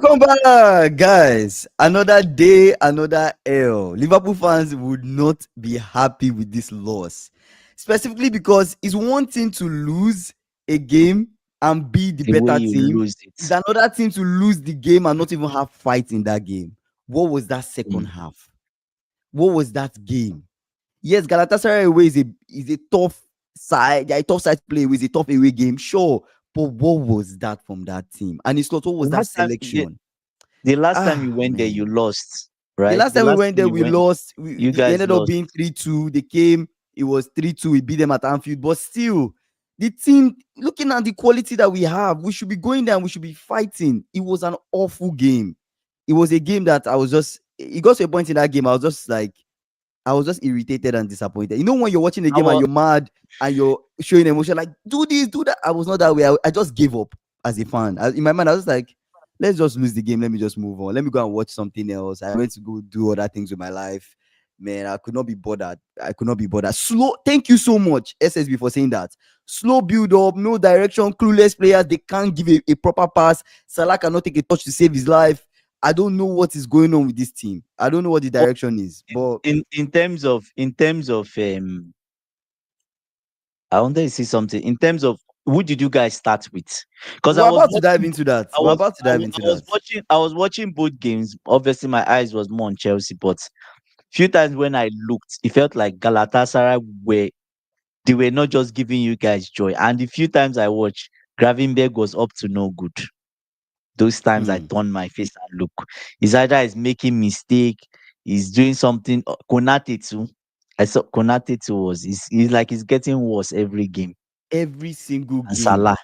Welcome back, guys. Another day, another L. Liverpool fans would not be happy with this loss, specifically because it's one thing to lose a game and be the The way better you team. lose It's it. another thing to lose the game and not even have fight in that game. What was that second Mm. half? What was that game? Yes, Galatasaray away is a tough side. Yeah, a tough side to play with, a tough away game, sure. But what was that from that team? And it's not what was that Last time, selection? the last time you Ah, went there, you man. lost, The right? last The time we last went time there, you we went, lost. you It guys ended up lost. being 3-2. They came, it was 3-2. We beat them at Anfield. But still, the team, looking at the quality that we have, we should be going there and we should be fighting. It was an awful game. It was a game that it got to a point in that game, I was just irritated and disappointed. You know, when you're watching the I game and was, you're mad and you're showing emotion, like, do this, do that. I was not that way. I just gave up as a fan. In my mind, I was like, let's just lose the game. Let me just move on. Let me go and watch something else. I went to go do other things with my life. Man, I could not be bothered. I could not be bothered. Slow. Thank you so much, SSB, for saying that. Slow build up, no direction, clueless players. They can't give a proper pass. Salah cannot take a touch to save his life. I don't know what is going on with this team. I don't know what the but direction is. But in terms of I wanted to say something. In terms of who did you guys start with? Because we're about to dive into that. We're about to dive into that. I was watching both games. Obviously, my eyes was more on Chelsea, but few times when I looked, it felt like Galatasaray were not just giving you guys joy. And the few times I watched, Gravenberg was up to no good. Those times I Hmm. turned my face and look. It's either he's making mistake, he's doing something. Konate too. I saw Konate too he's like he's getting worse every game. Every single And game, Salah.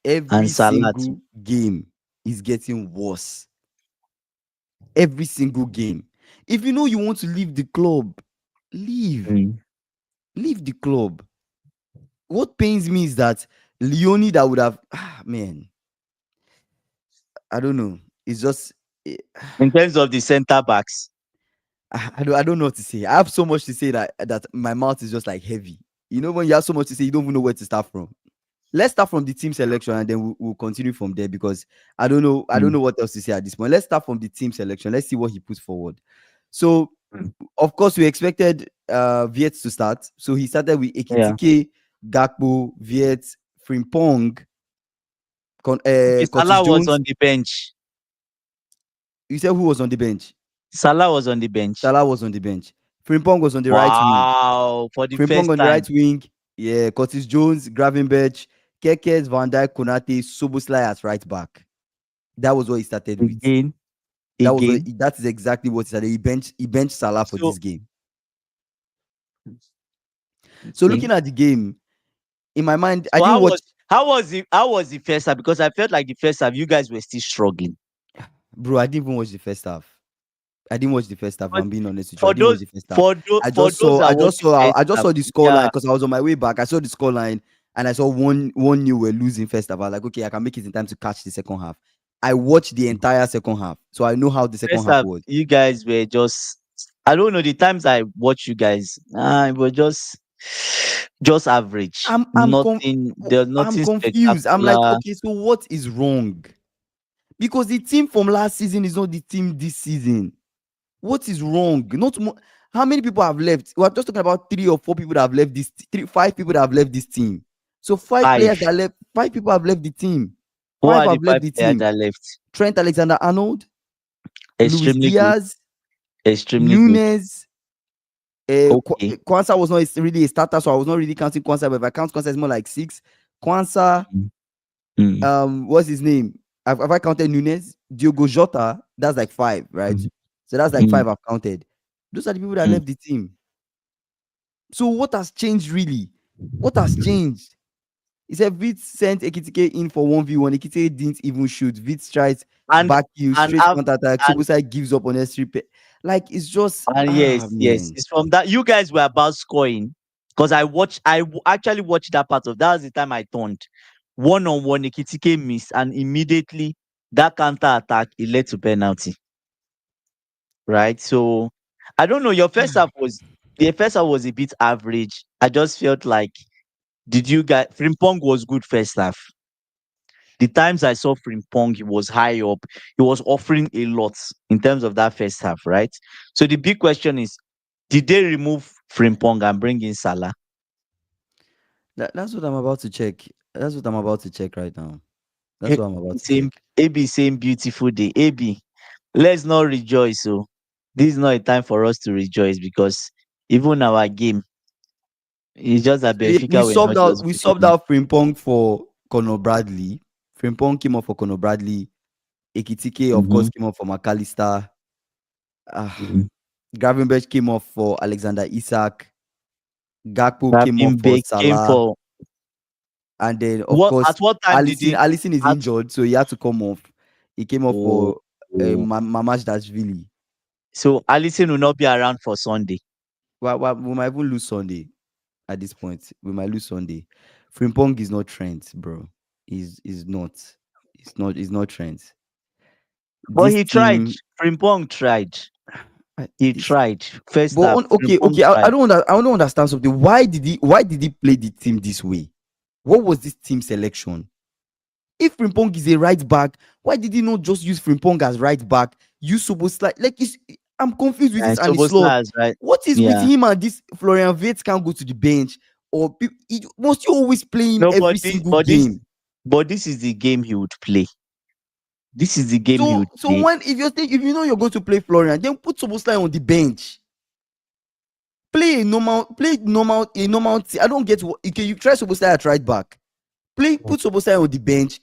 every And Salah too. single game is getting worse. Every single game. If you know you want to leave the club, leave. Mm. Leave the club. What pains me is that Leone that would have man, I don't know. It's just eh, In terms of the centre backs. I don't know what to say. I have so much to say that my mouth is just like heavy. You know, when you have so much to say, you don't even know where to start from. Let's start from the team selection and then we'll continue from there because I don't Mm. know what else to say at this point. Let's start from the team selection. Let's see what he puts forward. So Mm. of course we expected Viet to start. So he started with Yeah. Ekitike, Gakpo, Viet, Frimpong, Okay, Curtis Salah was Jones. on the bench. You said who was on the bench? Salah was on the bench. Salah was on the bench. Frimpong was on the right wing. Wow. For the Frimpong first on the time. right wing. Yeah, Curtis Jones, Gravenberch, Kekes, Van Dijk, Konate, Soboslai as right back. That was what he started with. Again. Again. That is exactly what he started. He benched Salah for So this game. So okay. looking at the game, in my mind, I So didn't watch. how was the first half? Because I felt like the first half you guys were still struggling. Bro, I didn't even watch the first half. I didn't watch the first half. If But I'm being honest with you, I didn't watch the first half. for those that watch the first I just half, saw the scoreline yeah. because I was on my way back. I saw the scoreline and I saw one new were losing first half. I was like, okay, I can make it in time to catch the second half. I watched the entire second half, so I know how the second First half half, was. you guys were just I don't know the times I watch you guys, it was just average. There's I'm nothing confused. I'm like, spectacular. okay, so what is wrong? Because the team from last season is not the team this season. What is wrong? Not mo- How many people have left? We're just talking about 3 or 4 people that have left this. 5 people that have left this team. So five Five. players that left. 5 people have left the team. Who Five are the have five left the players team. that left? Trent Alexander-Arnold, Luis Extremely good. Diaz, Extremely good. Nunes. Okay. Kwanzaa was not really a starter, so I was not really counting Kwanzaa. But if I count Kwanzaa, it's more like 6. Kwanzaa. Mm. Mm. What's his name? Have I counted Nunes? Diogo Jota, that's like 5, right? Mm. So that's like Mm. 5 I've counted. Those are the people that Mm. left the team. So what has changed really? What has changed? He said Vitz sent Ekitike in for 1v1. Ekitike didn't even shoot. Vitz tries And back you, and straight af- counter attack. and Sobosai gives up on S3. Like it's just yes, man. it's from that you guys were about scoring because actually watched that part of that was the time I turned one on one. Ekitike missed, and immediately that counter attack it led to penalty. Right, so I don't know. The first half was a bit average. I just felt like did you guys Frimpong was good first half. The times I saw Frimpong, he was high up. He was offering a lot in terms of that first half, right? So the big question is, did they remove Frimpong and bring in Salah? That's what I'm about to check. That's what I'm about to check right now. That's what I'm about to Same check. AB saying beautiful day. AB, let's not rejoice. So this is not a time for us to rejoice because even our game, it's just that We Benfica were not just good subbed enough. out Frimpong for Conor Bradley. Frimpong came off for Conor Bradley. Ekitike, of Mm-hmm. course, came off for McAllister. Ah, Mm-hmm. Gravenberch came off for Alexander Isak. Gakpo came off Rabin for Bake came Salah. for And then, of what? course, At what time did he? Allison is At injured, so he had to come off. He came off oh, for oh. Mamash Dashvili. So Allison will not be around for Sunday. Well, we might even lose Sunday at this point. We might lose Sunday. Frimpong is not Trent, bro. He's not. He's not Trent. But This he tried. team, Frimpong tried. He this tried. First but half, okay, Frimpong I tried. don't understand something. Why did he play the team this way? What was this team selection? If Frimpong is a right back, why did he not just use Frimpong as right back? Use Soboslai. I'm confused with this And and his slot. Soboslai is right. What is with Yeah. him and this Florian Wirtz can't go to the bench? Or must you always play him No, every single but this, game? but this is the game he would play. This is the game he would So play. when if you know you're going to play Florian, then put Soboslai on the bench. Play a normal team. I don't get what okay, you try Soboslai at right back. Put Soboslai on the bench.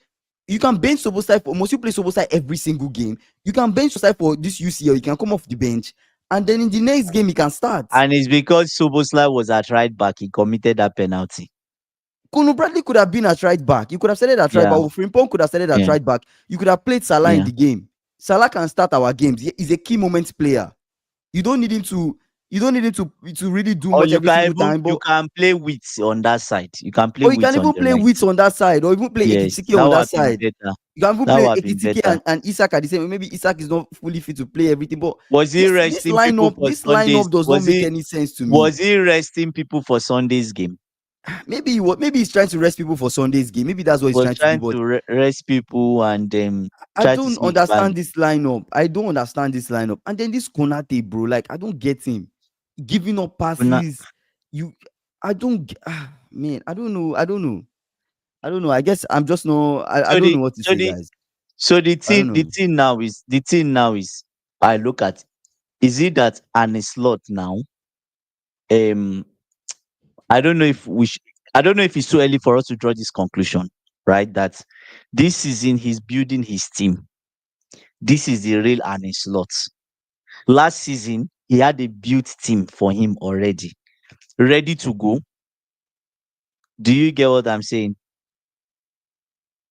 You can bench Soboslai for must you play Soboslai every single game. You can bench Soboslai for this UCL. You can come off the bench, and then in the next game he can start. And it's because Soboslai was at right back, he committed that penalty. Conor Bradley could have been at right back. You could have started at right back. Yeah, Or Frimpong could have started at yeah, right back. You could have played Salah in yeah. the game. Salah can start our games. He's a key moment player. You don't need him to. You don't need him to really do Or much every single time. you But can play Wits on that side. You can play or you can Wits on even the play right. Wits on that side, or even play Yes, Ekitike that on would that have been side. better. You can even That play would have been Ekitike better. and Isak at the same. Maybe Isak is not fully fit to play everything, but Was he resting people for this Sundays? lineup does not make any sense to me. Was he resting people for Sunday's game? Maybe he's trying to rest people for Sunday's game. Maybe that's what he's Was trying to do. trying But to rest people and I try to don't see his value. understand this lineup. I don't understand this lineup. And then this Konate, bro, like I don't get him giving up Una- passes. You, I don't. Man, I don't know. I don't know. I guess I'm just no. I So don't the know what to so say, the guys. so I don't know. the thing now is I look at, is it that an slot now? Um, I don't know if I don't know if it's too early for us to draw this conclusion, right? That this season he's building his team. This is the real Arne Slot. Last season he had a built team for him already, ready to go. Do you get what I'm saying?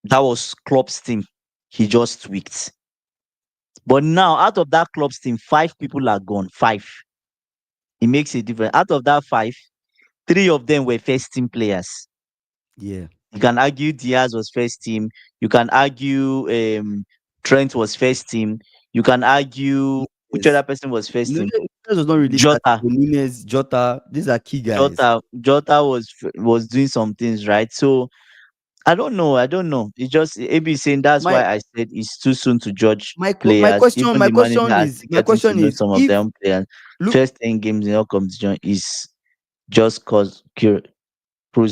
That was Klopp's team. He just tweaked. But now, out of that Klopp's team, 5 people are gone. 5. It makes a difference. Out of that 5, 3 of them were first team players. Yeah. You can argue Diaz was first team. You can argue Trent was first team. You can argue which Yes. other person was first team. Nunes was not really starting. Jota. But Nunes, Jota, these are key guys. Jota was doing some things, right? So I don't know. I don't know. It's just AB saying that's My why I said it's too soon to judge my players. question Even the manager has to my get into question know is some of if them players. look First 10 games in all competition is just cruise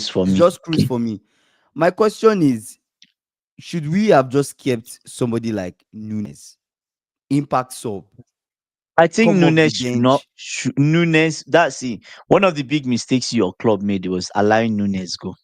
for it's me. just cruise Okay. for me. My question is should we have just kept somebody like Nunes, impact sub, I think come off the Nunes should not. bench? Nunes, that's it. One of the big mistakes your club made was allowing Nunes go.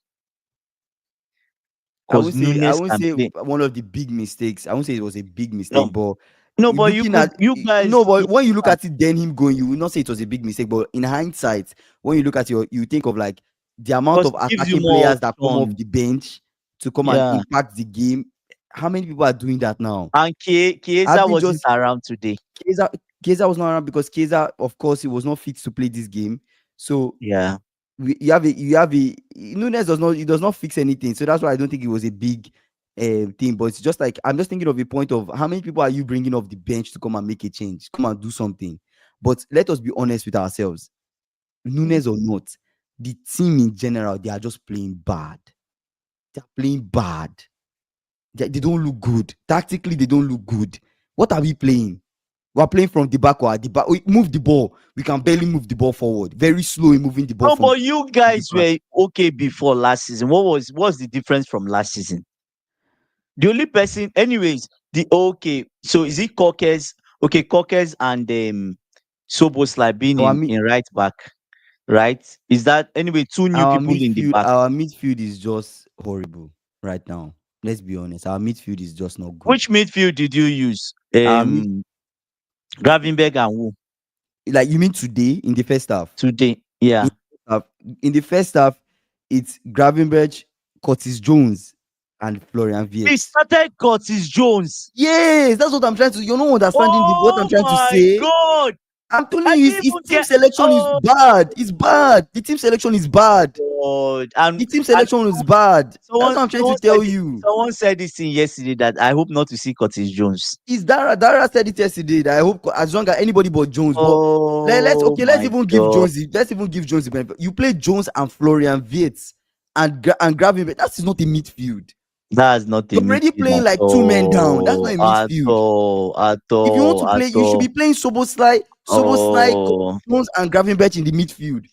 Because I Nunes won't can say play. one of the big mistakes. I won't say it was a big No, mistake, but no, but looking at you guys, no, but when you look at it, then him going, you will not say it was a big mistake. But in hindsight, when you look at you think of like the amount because of it gives you attacking more players that come off options. the bench to come and Yeah. impact the game. How many people are doing that now? And Chiesa Having wasn't just around today. Keza, Keza was not around because Keza, of course, he was not fit to play this game. So Yeah. you have a Nunes does not fix anything. So that's why I don't think it was a big thing. But it's just like I'm just thinking of a point of how many people are you bringing off the bench to come and make a change, come and do something. But let us be honest with ourselves. Nunes or not, the team in general, they are just playing bad. They're playing bad. they don't look good. Tactically, they don't look good. What are we playing? We're playing from the back or at the back. We move the ball. We can barely move the ball forward. Very slow in moving the ball No, from but you the guys back. were okay before last season. What's the difference from last season? The only person, anyways, the okay. So is it Cockers? Okay, Cockers and Soboslai being Our in right back, right? Is that anyway? Two new our people in the midfield, back. our midfield is just horrible right now. Let's be honest. Our midfield is just not good. Which midfield did you use? Our mid, Gravenberg and who like you mean today in the first half? today? In Yeah. half, in the first half, it's Gravenberch, Curtis Jones, and Florian We Wirtz. started Curtis Jones. Yes, that's what I'm trying to. You're not understanding what I'm Oh trying to my say. god! I'm telling I you, didn't his even team get. selection is Oh bad. It's bad. The team selection is bad. god! And The team selection is bad. That's someone what I'm trying to someone said tell it, you. someone said this thing yesterday that I hope not to see Curtis Jones. Is Dara said it yesterday that I hope as long as anybody but Jones. But let's Oh okay, let's my even give god! Jones. Let's even give Jones the benefit. You play Jones and Florian Wirtz and Gravenberch. That is not a midfield. That's not a You're already midfield playing at like two men down. That's not all, a at midfield. all, at If you want to all, at play, you should be all. playing Soboslai, Oh, Jones, and Gravenberch in the midfield.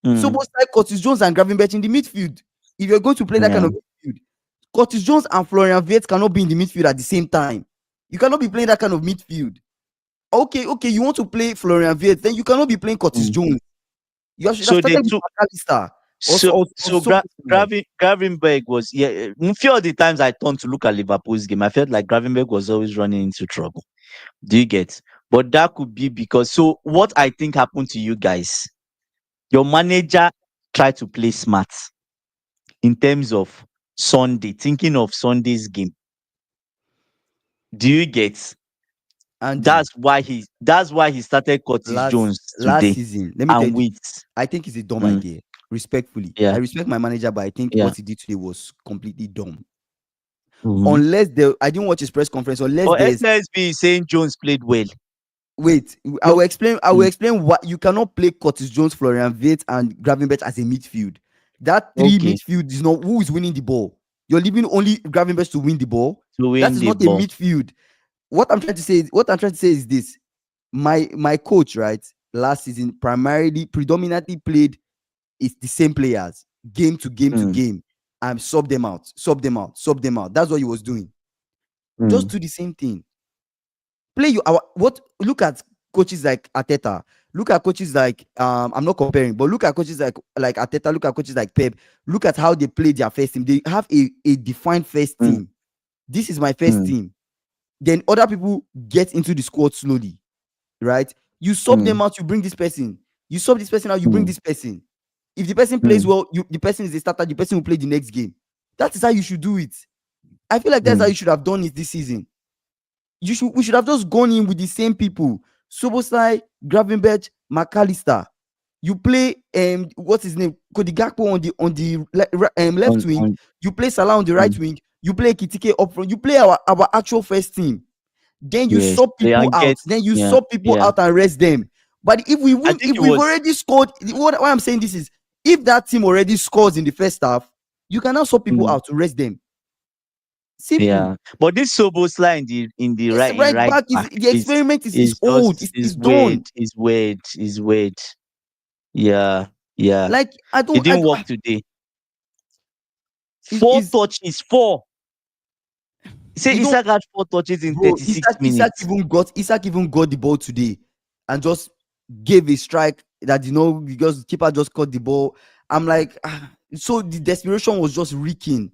mm, Soboslai, Curtis Jones, and Gravenberch in the midfield. If you're going to play that kind yeah, of midfield, Curtis Jones and Florian Wirtz cannot be in the midfield at the same time. You cannot be playing that kind of midfield. Okay, you want to play Florian Wirtz, then you cannot be playing Curtis mm. Jones. You should have So they started with took McAllister so or so Soboslai. Gravenberg was, yeah. A few of the times I turned to look at Liverpool's game, I felt like Gravenberg was always running into trouble. Do you get? But that could be because, so what I think happened to you guys, your manager tried to play smart in terms of Sunday, thinking of Sunday's game. Do you get? Andy, That's why he started Curtis last Jones last today season, let me tell and you, wait. I think it's a dumb Mm, idea. Respectfully, I yeah, respect my manager, but I think yeah. what he did today was completely dumb. Mm-hmm. Unless I didn't watch his press conference. Unless But there's SSB is saying Jones played well. wait, I No. will explain. I will Mm, explain what you cannot play Curtis Jones, Florian Wirtz, and Gravenberch as a midfield. That three okay, midfield is not who is winning the ball. You're leaving only Gravenberch to win the ball. to That win is the not a ball. midfield. What I'm trying to say is this: my coach, right, last season predominantly played it's the same players game to game to Mm, game and sub them out, sub them out, sub them out. That's what he was doing. Just mm, do the same thing. Play you our what look at coaches like Ateta. Look at coaches like I'm not comparing, but look at coaches like Ateta, look at coaches like Pep. Look at how they play their first team. They have a defined first mm, team. This is my first mm, team. Then other people get into the squad slowly, right? You sub mm, them out, you bring this person. You sub this person out, you bring mm, this person. If the person plays mm, well, the person is the starter, the person will play the next game. That is how you should do it. I feel like that's how mm, you should have done it this season. We should have just gone in with the same people. Sobosai, Gravenberch, McAllister. You play what's his name? Cody Gakpo left wing. on, You play Salah on the right mm, wing. You play Kitike up front. You play our actual first team. Then you yes. sub Yeah, people and out. get, Then you yeah, sub people yeah. out and rest them. But I think if it we've was, already scored, why I'm saying this is if that team already scores in the first half, you cannot sub people mm, out to rest them. Simple. yeah. But this Sobosla This in right right back is back the experiment is is old. just It's is weird. done. Is weird. Is weird. Yeah, yeah. Like It didn't work today. Four is touches, four. Say you don't Isak had 4 touches in bro. 36 minutes. Isak even got the ball today and just gave a strike that because keeper just caught the ball. I'm like so the desperation was just reeking.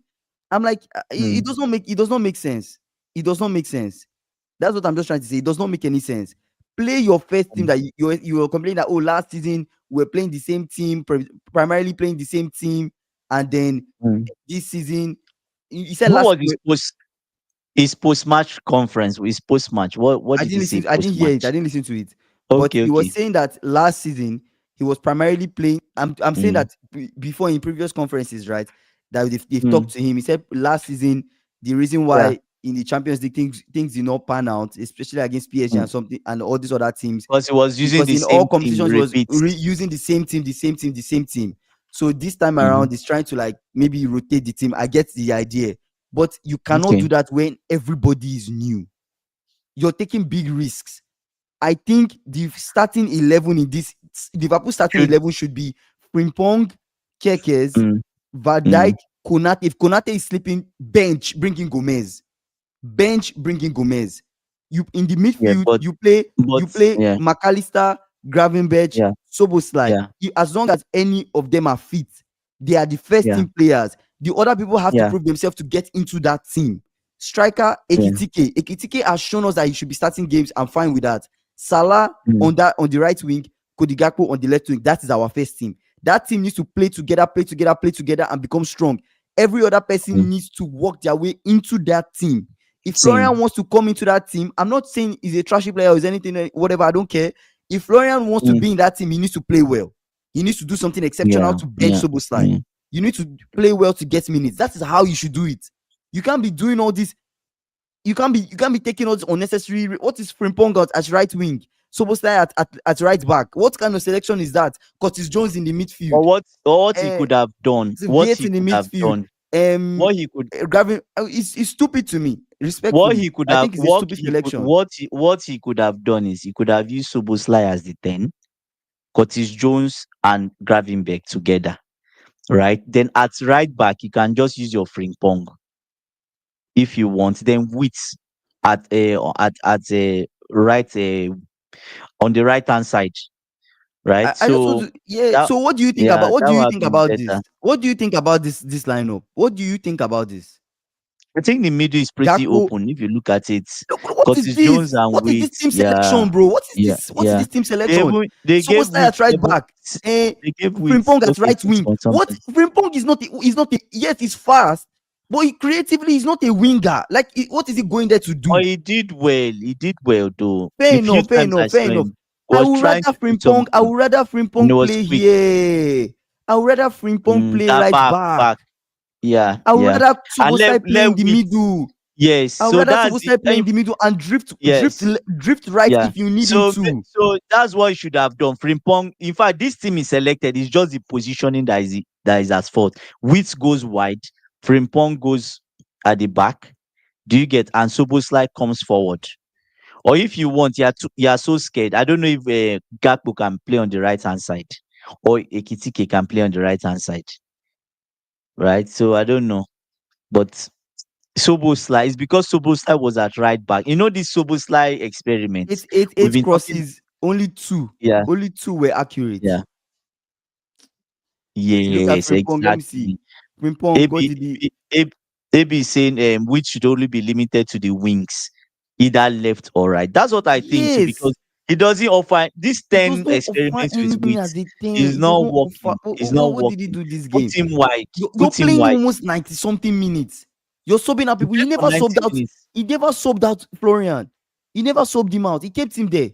I'm like Mm, it does not make sense. It does not make sense. That's what I'm just trying to say. It does not make any sense. Play your first team mm, that you were complaining that last season we were playing the same team, primarily playing the same team, and then mm. this season you said What last was his post match conference? His post match. What did he say I post didn't hear it. I match? didn't listen to it. But Okay, he was okay. saying that last season he was primarily playing. I'm saying Mm, that before in previous conferences, right? That they've mm, talked to him. He said last season the reason yeah. why in the Champions League things did not pan out, especially against PSG and something and all these other teams, Because he was using because the in all same team. competitions he was Repeat. using the same team, the same team, the same team. So this time Mm-hmm. around, he's trying to like maybe rotate the team. I get the idea, but you cannot Okay. do that when everybody is new. You're taking big risks. I think the starting 11 in this Liverpool starting Should 11 should be Frimpong, Kekes, mm, Van Dijk, mm, Konate. If Konate is sleeping, bench, bring in Gomez. Bench, bring in Gomez. You in the yeah, midfield, but you play yeah, McAllister, Gravenberch, yeah, Soboslai. yeah, As long as any of them are fit, they are the first yeah, team players. The other people have to yeah, prove themselves to get into that team. Striker yeah. Ekitike. Ekitike has shown us that he should be starting games. I'm fine with that. Salah Mm, on the right wing, Cody Gakpo on the left wing. That is our first team. That team needs to play together, and become strong. Every other mm. person needs to work their way into that team. If Florian Same. wants to come into that team, I'm not saying he's a trashy player or is anything, whatever. I don't care. If Florian wants to Mm, be in that team, he needs to play well. He needs to do something exceptional yeah, to bench yeah, Soboslai. yeah. You need to play well to get minutes. That is how you should do it. You can't be doing all this. You can't be taking all this unnecessary. What is Frimpong at right wing? Soboslai at right back. What kind of selection is that? Curtis Jones in the midfield. Or what he Uh, could have done, what Viet he in the could have midfield. done, what he could, Gravin, it's stupid to me. what Respectfully, he could I have, think it's a what stupid he could, selection. what he could have done is he could have used Soboslai as the 10, Curtis Jones and Gravenberch together, right? Then at right back, you can just use your Frimpong if you want. Then Wits at a right on the right hand side, right? I just want So to, yeah. that So yeah, what that do would you have think been about better. this? What do you think about this lineup? What do you think about this? I think the middle is pretty Gakpo. open if you look at it. Look, what is Curtis Jones this? and What is this Wait, team yeah, selection, bro? What is yeah, this? What is yeah. this team They selection? even they gave Soboslai Wait at right level back. they gave Wait Frimpong at okay right 6 wing. point What? something. Frimpong is not. He's not. Yes, he's fast, but creatively, he's not a winger. Like, what is he going there to But do? he did well. He did well though. Fair The few enough, fair times I enough, fair saw enough. him was trying to do I something would rather and it Frimpong was play quick. here. I would rather Frimpong play That right back, back. back. Yeah, I would yeah. rather And Soboslai play let in the Wait. middle. Yes. I would So rather that's it. Soboslai play in the middle and Yes. drift right Yeah. if you need him So to. so that's what you should have done. Frimpong. In fact, this team is selected. It's just the positioning that is at fault. Wits goes wide. Frimpong goes at the back. Do you get? And Soboslai comes forward. Or if you want, you are so scared. I don't know if Gakpo can play on the right hand side, or Ekitike can play on the right hand side, right? So I don't know, but Soboslai is because Soboslai was at right back. You know this Soboslai experiment. We've Eight been talking. crosses, Yeah, only two were accurate. yeah, If you look at yes, Frimpong, let me see. exactly. Frimpong, what AB, did he? AB is saying which should only be limited to the wings, either left or right. That's what I think too, Yes, because it doesn't offer this it does 10 not offer experiments with anything width as a 10. is It does not not offer. working. It's not What did he working. do this Put game? him wide. You're Put him playing him wide. almost 90 something minutes. You're subbing out He people. He played for never 90 subbed out. minutes. He never subbed out Florian. He never subbed him out. He kept him there.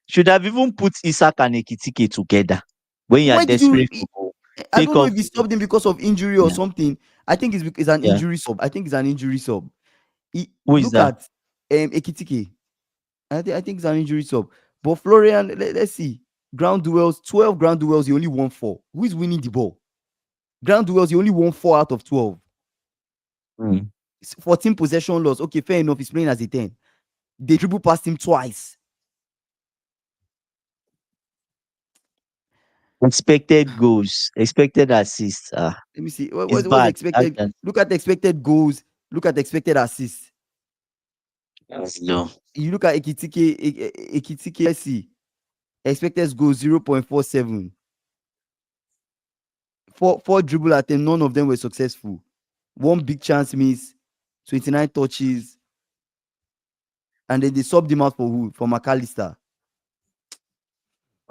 Should have even put Isak and Ekitike together when you are Why did you? desperate for goal. I Take don't know off if he stopped him Wits. because of injury or Yeah, something. I think it's an yeah. injury sub. I think it's an injury sub. Who is Look that? at Ekitike. I think it's an injury sub. But Florian, let's see. Ground duels, 12 ground duels, he only won 4. Who is winning the ball? Ground duels, he only won 4 out of 12. Hmm. 14 possession loss. Okay, fair enough. He's playing as a 10. They dribble past him twice. Expected goals, expected assists. Let me see. It's What's the bad. expected? Look at the expected goals. Look at the expected assists. That's low. You look at Ekitike, let's see. Expected goals 0.47. Four dribble attempts, none of them were successful. One big chance miss, 29 touches, and then they subbed him out for who? For McAllister.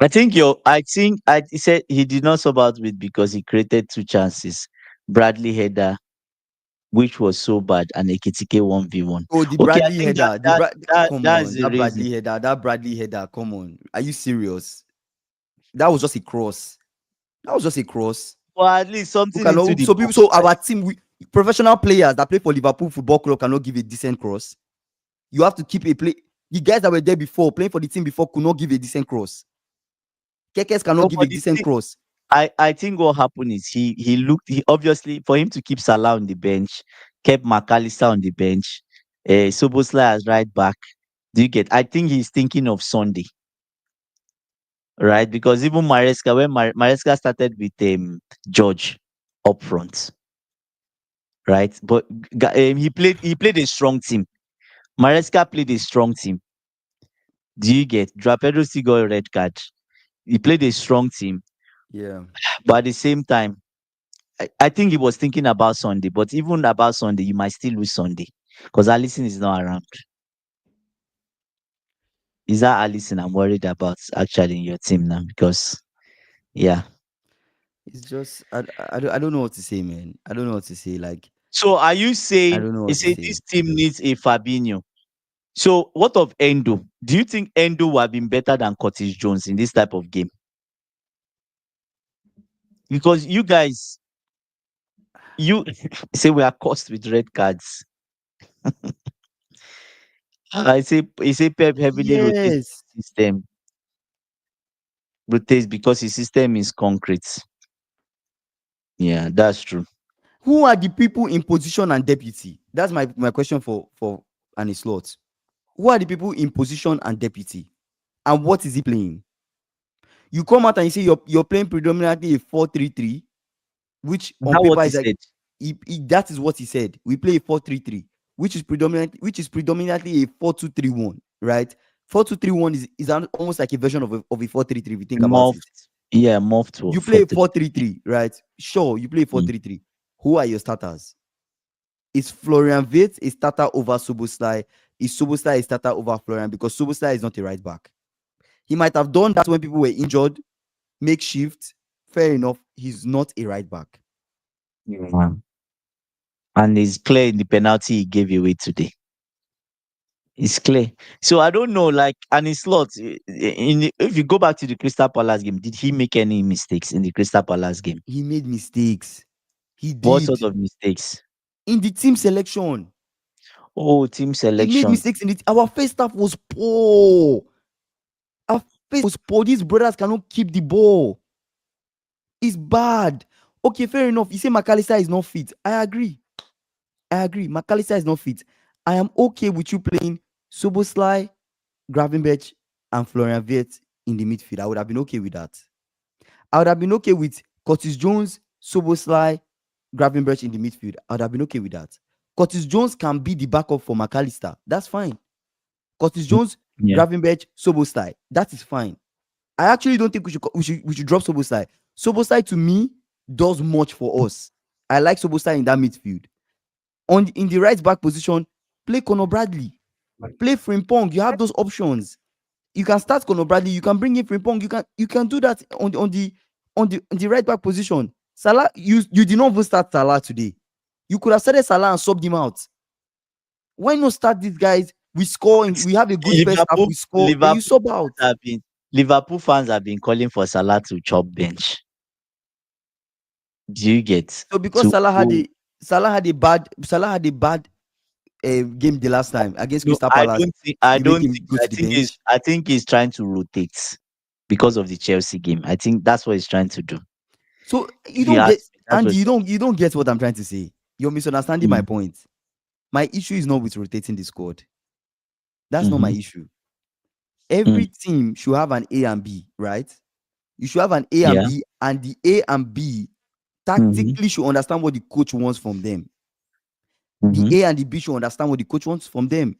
I think he said he did not sub out with because he created 2 chances. Bradley header, which was so bad, and Ekitike 1v1. Oh, the Okay, I Bradley think header. Come that's on, the reason. That Bradley header. Come on, are you serious? That was just a cross. That was just a cross. Or at least Who something into cannot? the So people, box, so right? our team, professional players that play for Liverpool Football Club cannot give a decent cross. You have to keep a play. The guys that were there before, playing for the team before, could not give a decent cross. Kekes cannot No, give a but decent cross. I think what happened is he looked, he obviously, for him to keep Salah on the bench, kept McAllister on the bench. Soboslai as right back. Do you get? I think he's thinking of Sunday, right? Because even Maresca, when Maresca started with George up front, right? But he played a strong team. Maresca played a strong team. Do you get? Joao Pedro still got a red card. He played a strong team, Yeah. but at the same time, I think he was thinking about Sunday. But even about Sunday, you might still lose Sunday because Allison is not around. Is that Allison I'm worried about actually in your team now? Because yeah. It's just I don't know what to say, man. I don't know what to say. Like So are you I saying don't know you what to say say. this team needs a Fabinho? So what of Endo? Do you think Endo would have been better than Curtis Jones in this type of game? Because you guys, you say we are cursed with red cards. I say Pep heavily rotates Yes. his system. Rotates because his system is concrete. Yeah, that's true. Who are the people in position and deputy? That's my question for an slot. Who are the people in position and deputy? And what is he playing? You come out and you say you're playing predominantly a 4-3-3, which Is on that what paper he is like said? that is what he said. We play a 4-3-3, which is predominantly a 4-2-3-1, right? 4-2-3-1 is almost like a version of a 4-3-3 if you think about it. Morphed. Yeah, morphed to You play a 4-3. 4-3-3, right? Sure, you play a Mm. 4-3-3. Who are your starters? Is Florian Wirtz a starter over Soboslai? Is Soboslai a starter over Florian? Because Soboslai is not a right back. He might have done that when people were injured, makeshift. Fair enough. He's not a right back. Yeah. And it's clear in the penalty he gave away today. It's clear. So I don't know, like, and it's lot. If you go back to the Crystal Palace game, did he make any mistakes in the Crystal Palace game? He made mistakes. He What sort did. of mistakes? In the team selection, Oh, team he made selection. mistakes in it. Our first half was poor. Our first was poor. These brothers cannot keep the ball. It's bad. Okay, fair enough. You say McAllister is not fit. I agree. McAllister is not fit. I am okay with you playing Soboslai, Gravenberch, and Florian Wirtz in the midfield. I would have been okay with that. I would have been okay with Curtis Jones, Soboslai, Gravenberch in the midfield. I would have been okay with that. Curtis Jones can be the backup for McAllister. That's fine. Curtis Mm, Jones, yeah. Gravenberch, Soboslai. That is fine. I actually don't think we should drop Soboslai. Soboslai to me does much for us. I like Soboslai in that midfield. In the right back position, play Conor Bradley, play Frimpong. You have those options. You can start Conor Bradley. You can bring in Frimpong. You can do that on the right back position. Salah, you did not even start Salah today. You could have started Salah and subbed him out. Why not start these guys? We score. We have a good first half. Liverpool, We score. Then you Liverpool sub out. fans have been Liverpool fans have been calling for Salah to chop bench. Do you get So because to Salah had go? a Salah had a bad game the last time against No, Crystal I Palace, don't think. I you make don't him think. go I to the think he's. bench. I think he's trying to rotate because of the Chelsea game. I think that's what he's trying to do. So you If you don't get ask me, that's what Andy, he's you trying don't you don't get what I'm trying to say. You're misunderstanding to my do. point. My issue is not with rotating the squad. That's not my Mm-hmm. issue. Every team should have an A and B, right? You should have an A and Yeah. B, and the A and B Mm-hmm. tactically should understand what the coach wants from them. The Mm-hmm. A and the B should understand what the coach wants from them.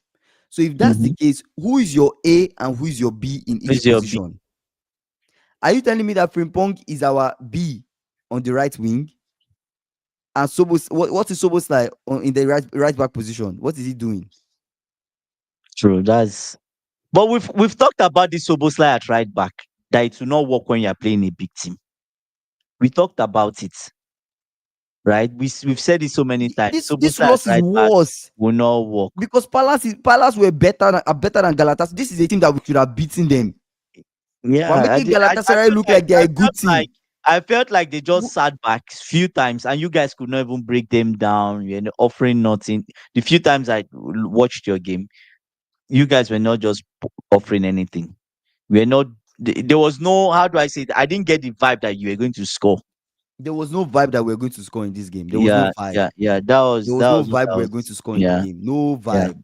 So if that's the Mm-hmm. case, who is your A and who is your B in each Who's your B? position? Are you telling me that Frimpong is our B on the right wing? And what is Sobos like in the right back position? What is he doing? True. That's. But we've talked about this Soboslai at right back that it will not work when you are playing a big team. We talked about it, right? We've said it so many times. This Soboslai at loss is right back worse will not work. because Palace were better than Galatasaray. This is a team that we should have beaten them. We're Yeah, making Galatasaray look like they're a good team. I felt like they just Who- sat back few times, and you guys could not even break them down. You know, offering nothing. The few times I watched your game, you guys were not just offering anything. We are not. There was no. How do I say it? I didn't get the vibe that you were going to score. There was no vibe that we're going to score in this game. There was no Yeah, vibe. yeah, yeah. That was There was that no was what vibe I we're going was. to score in the Yeah, game. No yeah. vibe.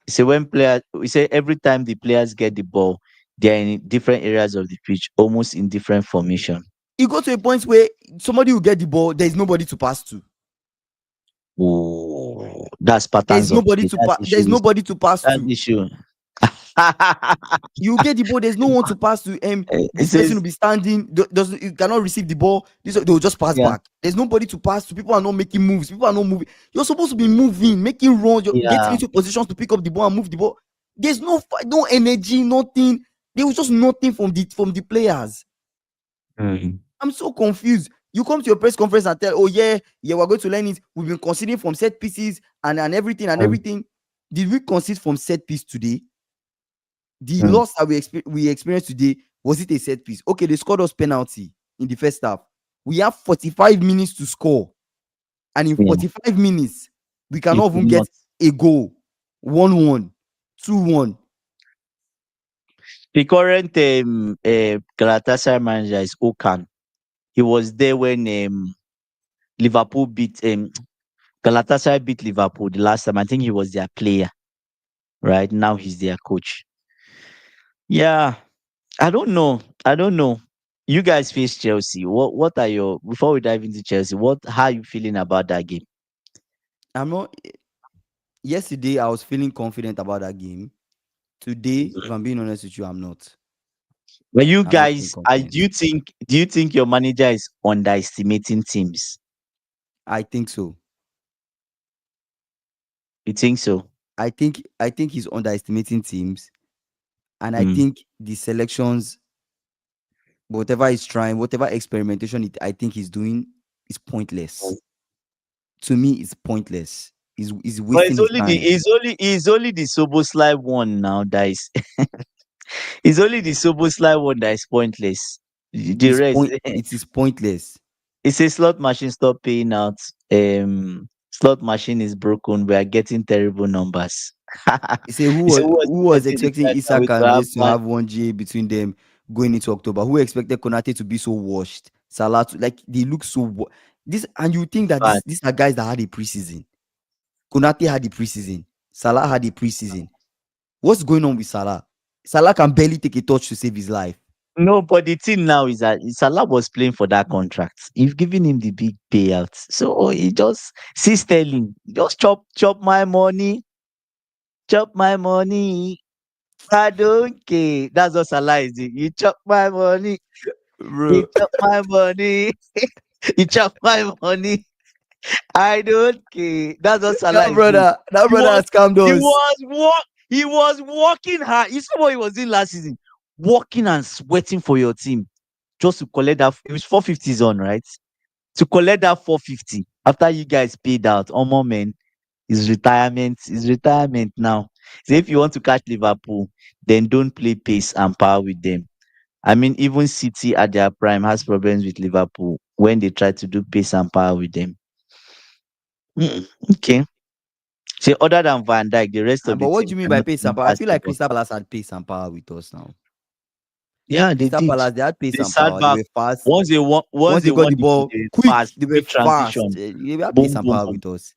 So when players, we say every time the players get the ball, they're in different areas of the pitch, almost in different formation. It got to a point where somebody will get the ball, there's nobody to pass to. Oh, that's There's patterns of nobody play. to That's pass. There's issues. nobody to pass That's to. issue. You get the ball, there's no one to pass to. It This person will says, be standing, does you cannot receive the ball. This they will just pass yeah, back. There's nobody to pass to. People are not making moves. People are not moving. You're supposed to be moving, making runs, you're getting yeah. into positions to pick up the ball and move the ball. There's no energy, nothing. There was just nothing from the players. Mm. I'm so confused. You come to your press conference and tell, oh yeah, we're going to learn it. We've been conceding from set pieces and everything and Mm. everything. Did we concede from set piece today? The Mm. loss that we experienced today, was it a set piece? Okay, they scored us penalty in the first half. We have 45 minutes to score, and in Yeah, 45 minutes, we you cannot could even get not. a goal. 1-1, 2-1. The current Galatasaray manager is Okan. He was there when Liverpool beat Galatasaray beat Liverpool the last time. I think he was their player. Right now, he's their coach. Yeah, I don't know. I don't know. You guys face Chelsea. What are your before we dive into Chelsea? What how are you feeling about that game? I'm not. Yesterday, I was feeling confident about that game. Today, if I'm being honest with you, I'm not. When you I'm not feeling guys, confident. do you think your manager is underestimating teams? I think so. You think so? I think he's underestimating teams, and I Mm. think the selections, whatever he's trying, whatever experimentation I think he's doing, is pointless. To me, it's pointless. He's But wasting his time. it's only the Soboslai one now that is it's only the Soboslai one that is pointless. The rest It is pointless. it says slot machine stop paying out. Slot machine is broken. We are getting terrible numbers. He say who He said, was who was who was expecting the expecting guys Isak to and have this to one? have 1 GA between them going into October? Who expected Konate to be so washed? Salah like they look so this, and you think that Bad. these are guys that had a preseason. Konate had a preseason. Salah had a preseason. What's going on with Salah? Salah can barely take a touch to save his life. No, but the thing now is that Salah was playing for that contract. You've given him the big payouts. So he just see Sterling. Just chop my money. Chop my money. I don't care. That's what Salah is doing. You chop my money. You Bro, chop my money. You chop my money. I don't care. That's what Salah is doing. that He brother was has scammed he us. was he was working hard. You saw what he was doing last season. Working and sweating for your team just to collect that. It was 450 on, right? To collect that 450 after you guys paid out. Omo man, his retirement now. So if you want to catch Liverpool, then don't play pace and power with them. I mean, even City at their prime has problems with Liverpool when they try to do pace and power with them. Okay. So other than Van Dijk, the rest of the But what team do you mean by cannot pace even and power? I pass feel the like ball. Crystal Palace had pace and power with us now. Yeah, they Crystal did. Palace, they had pace They and sat power. They back were fast. once Once they they got won the the ball, ball, they were quick. fast, They were quick fast. transition. They had pace Boom, and boom, power boom. with us.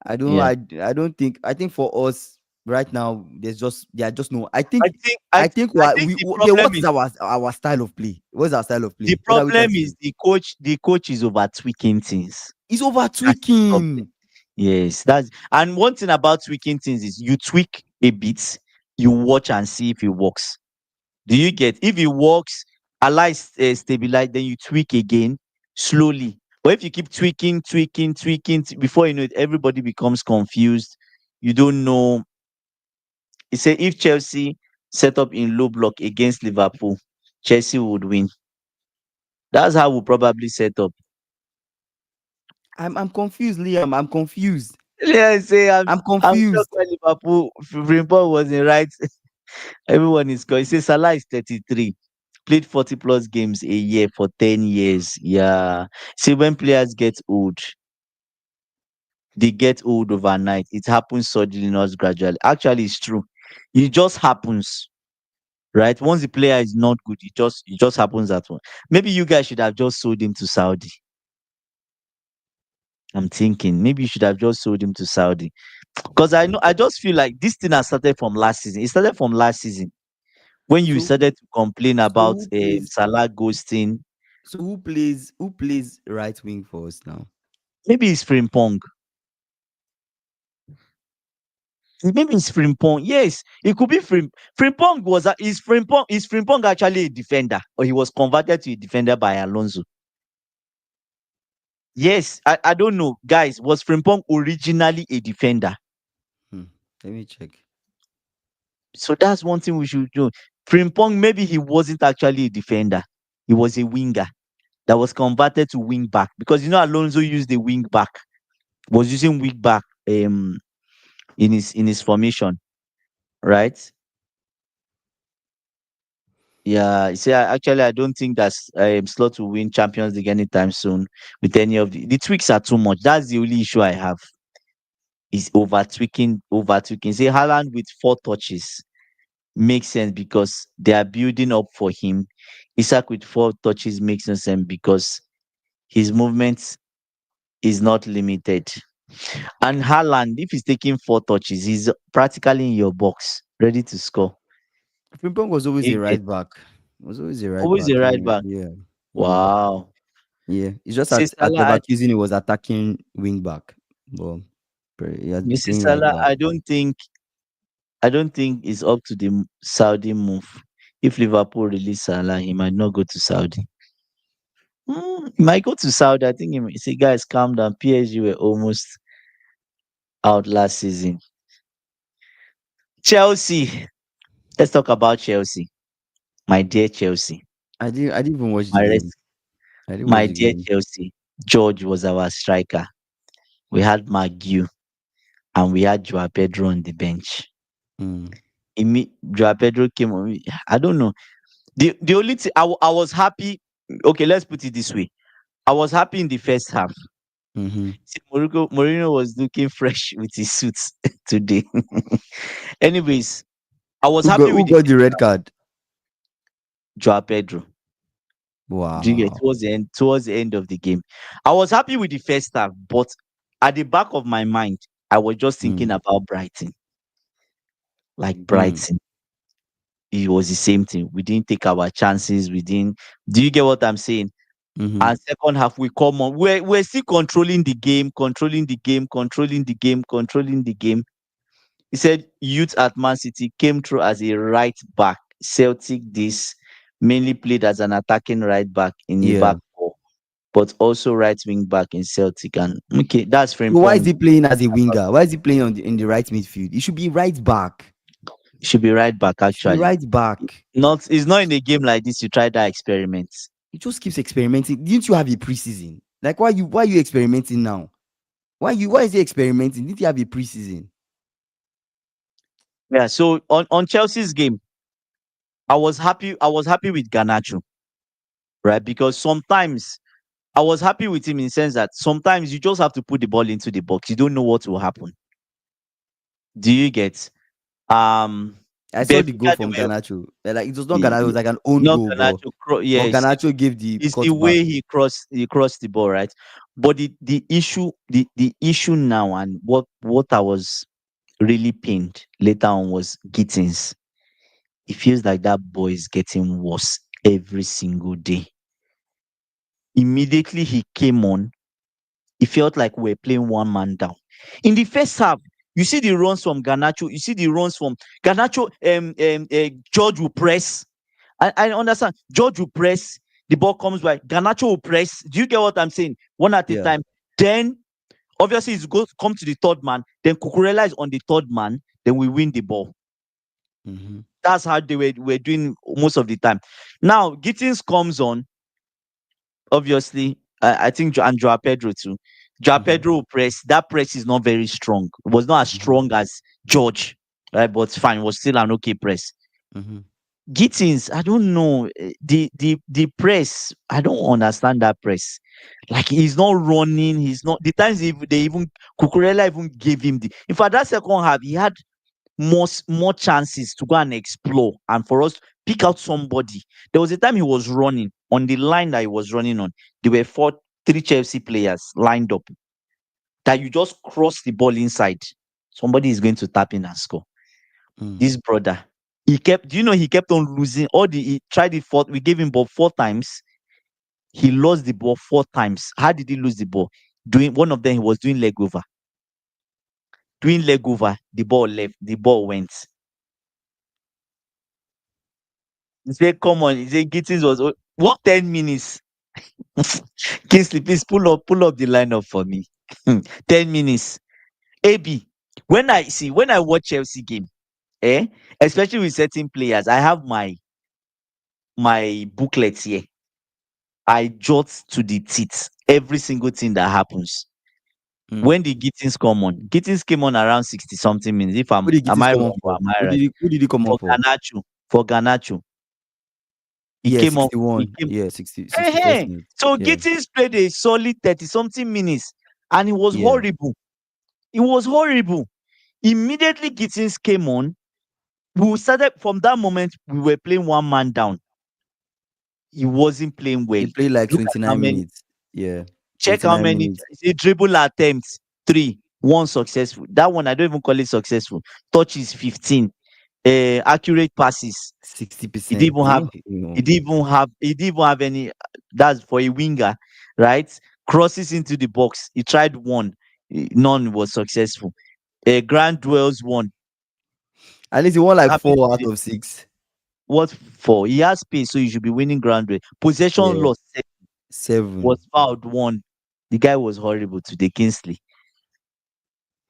I don't. Yeah. I don't think. I think for us right now, there are just no. I I think. think I think I what think we the okay. problem What is is our style of play? What's our style of play? What are we trying to do? the coach is over tweaking things. It's over That's the problem. tweaking. Yes, that's and one thing about tweaking things is you tweak a bit, you watch and see if it works. Do you get? If it works, allow it stabilize, then you tweak again slowly. But if you keep tweaking, before you know it, everybody becomes confused. You don't know. He said if Chelsea set up in low block against Liverpool, Chelsea would win. That's how we'll probably set up. I'm confused, Liam. I'm confused. Yeah, I say I'm I'm shocked confused. when Liverpool Frimpong wasn't right. Everyone is going. He says Salah is 33. Played 40 plus games a year for 10 years. Yeah. See, when players get old, they get old overnight. It happens suddenly, not gradually. Actually, it's true. It just happens. right? Once the player is not good, it just happens that one. Maybe you guys should have just sold him to Saudi. I'm thinking maybe you should have just sold him to Saudi. Because I just feel like this thing has started from last season. It started from last season when you So started to complain so about who plays Salah ghosting. who plays right wing for us now? Maybe it's Frimpong. Maybe it's Frimpong. Yes, it could be Frimpong. Is Frimpong actually a defender, or he was converted to a defender by Alonso? Yes, I don't know, guys. Was Frimpong originally a defender? Hmm. Let me check. So that's one thing we should do. Frimpong, maybe he wasn't actually a defender. He was a winger that was converted to wing back, because Alonso used the wing back, was using wing back in his formation, right? Yeah, you see, actually, I don't think that's Slot will win Champions League anytime soon with any of the tweaks are too much. That's the only issue I have, is over tweaking. Say Haaland with 4 touches makes sense because they are building up for him. Isak with 4 touches makes no sense because his movement is not limited. And Haaland, if he's taking 4 touches, he's practically in your box, ready to score. Frimpong was always a You get right back. Was always a right always back. a right Yeah, back. yeah. Mm. Wow. Yeah. It's just Say at Salah, Leverkusen, he was attacking wing back. But he has been Mrs. playing right Salah, back. I don't think it's up to the Saudi move. If Liverpool release Salah, he might not go to Saudi. He might go to Saudi. I think he might say, guys, calm down. PSG were almost out last season. Chelsea. Let's talk about Chelsea. My dear Chelsea. I didn't even watch the My game. res- I didn't watch my the dear game. Chelsea. George was our striker. We had Maguire and we had Joao Pedro on the bench. Mm. Joao Pedro came on. I don't know. The only thing I was happy. Okay, let's put it this way. I was happy in the first half. Mm-hmm. See, Mourinho was looking fresh with his suits today. Anyways, I was Who got happy who with the got the red card? Joao Pedro. Do you get Wow. towards the end of the game? I was happy with the first half, but at the back of my mind, I was just thinking Mm. about Brighton. Like Mm. Brighton, it was the same thing. We didn't take our chances. We didn't. Do you get what I'm saying? Mm-hmm. And second half, we come on. We're still controlling the game, controlling the game, controlling the game, controlling the game. He said youth at Man City came through as a right back. Celtic this mainly played as an attacking right back in a Yeah. back four, but also right wing back in Celtic. And okay, that's So why is Frimpong. he playing as a winger? Why is he playing in the right midfield? He should be right back. Should be right back He should be actually. right back. Not it's not in a game like this you try that experiment. He just keeps experimenting. Didn't you have a preseason? Like why you experimenting now? Why is he experimenting? Didn't you have a preseason? Yeah. So on Chelsea's game, I was happy. I was happy with Garnacho, right? Because sometimes I was happy with him in the sense that sometimes you just have to put the ball into the box. You don't know what will happen. Do you get? Um, I saw the goal Benfica, from they were Garnacho. Like it was not Garnacho, it was like an own not goal, but Garnacho. but Yes, Garnacho gave the it's the cutback. way he crossed the ball, right? But the issue now, and what I was really pained later on, was Gittins. It feels like that boy is getting worse every single day. Immediately he came on, it felt like we were playing one man down. In the first half, you see the runs from Garnacho, you see the runs from Garnacho. George will press. I understand. George will press. The ball comes by. Garnacho will press. Do you get what I'm saying? One at a Yeah. time. Then obviously it's go come to the third man. Then Cucurella is on the third man. Then we win the ball. Mm-hmm. That's how they were doing most of the time. Now Gittins comes on. Obviously, I think and Joao Pedro too. Joao Mm-hmm. Pedro will press. That press is not very strong. It was not as Mm-hmm. strong as George, right? But fine, it was still an okay press. Mm-hmm. Gittins, I don't know. The press. I don't understand that press. Like he's not running. He's not. The times they even Cucurella even gave him the. In fact, that second half he had more chances to go and explore and for us Pick out somebody. There was a time he was running on the line that he was running on. There were three Chelsea players lined up. That you just cross the ball inside, somebody is going to tap in and score. Mm. This brother, he kept. Do you know he kept on losing? He tried it four. We gave him ball 4 times. He lost the ball 4 times. How did he lose the ball? Doing one of them, he was doing leg over. Doing leg over, the ball left. The ball went. He said, "Come on." He said, "Gittins was what 10 minutes." Kingsley, please pull up the lineup for me. 10 minutes. AB. When I watch Chelsea game, especially with certain players, I have my booklets here. I jot to the teeth every single thing that happens. Mm. When the Gittins come on, Gittins came on around 60 something minutes. If Who did am Gittins I come on wrong or for? am I right? Who did he come on For for? Ganacho, for Ganacho, he Yeah, came on. He 61. came. Yeah, 60, 61st Hey, minute. so Yeah. Gittins played a solid 30 something minutes, and it was Yeah. horrible. It was horrible. Immediately Gittins came on, we started from that moment. We were playing one man down. He wasn't playing well. He played like Look at how 29 many. minutes. Yeah. Check how 29 many. minutes. Say dribble attempts 3, 1 successful. That one I don't even call it successful. Touches 15. Accurate passes. He 60%. didn't even have. You know. He didn't even have. He didn't even have any. That's for a winger, right? Crosses into the box. He tried one. None was successful. Grand duels one. At least he won like How many 4 did out he- of 6. What for? He has space, so he should be winning ground rate. Possession Yeah. loss was 7. fouled one. The guy was horrible today, Kingsley.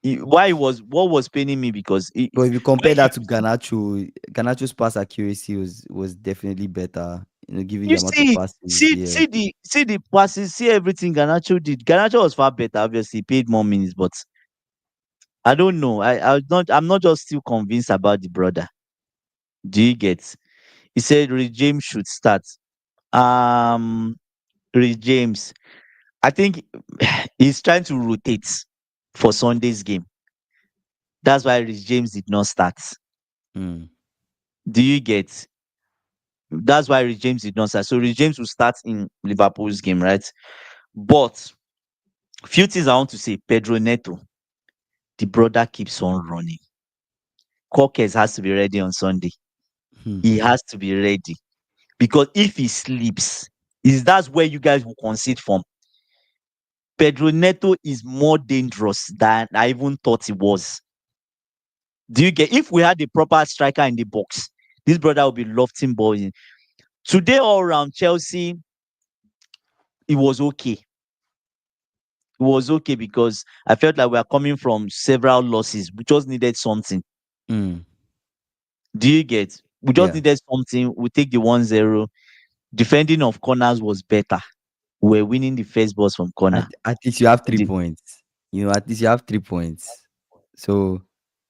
Why was what was paining me because But if you when compare you that to Ganacho, Ganacho's pass accuracy was definitely better, given the you amount of see passes. Yeah. see the passes, see everything Garnacho did. Garnacho was far better. Obviously, he paid more minutes, but I don't know. I'm not just still convinced about the brother. Do you get? He said Rich James should start. Um, Rich James. I think he's trying to rotate for Sunday's game. That's why Rich James did not start. Mm. Do you get? That's why Rich James did not start. So Rich James will start in Liverpool's game, right? But few things I want to say. Pedro Neto, the brother keeps on running. Corkes has to be ready on Sunday. Hmm. He has to be ready because if he sleeps, that's where you guys will concede from. Pedro Neto is more dangerous than I even thought he was. Do you get? If we had a proper striker in the box, this brother will be lofting ball in. Today, all around Chelsea, it was okay. It was okay because I felt like we are coming from several losses. We just needed something. Mm. Do you get? We just Yeah. needed something. We take the 1-0. Defending of corners was better. We're winning the first balls from corner. At least you have three The- points. At least you have 3 points. So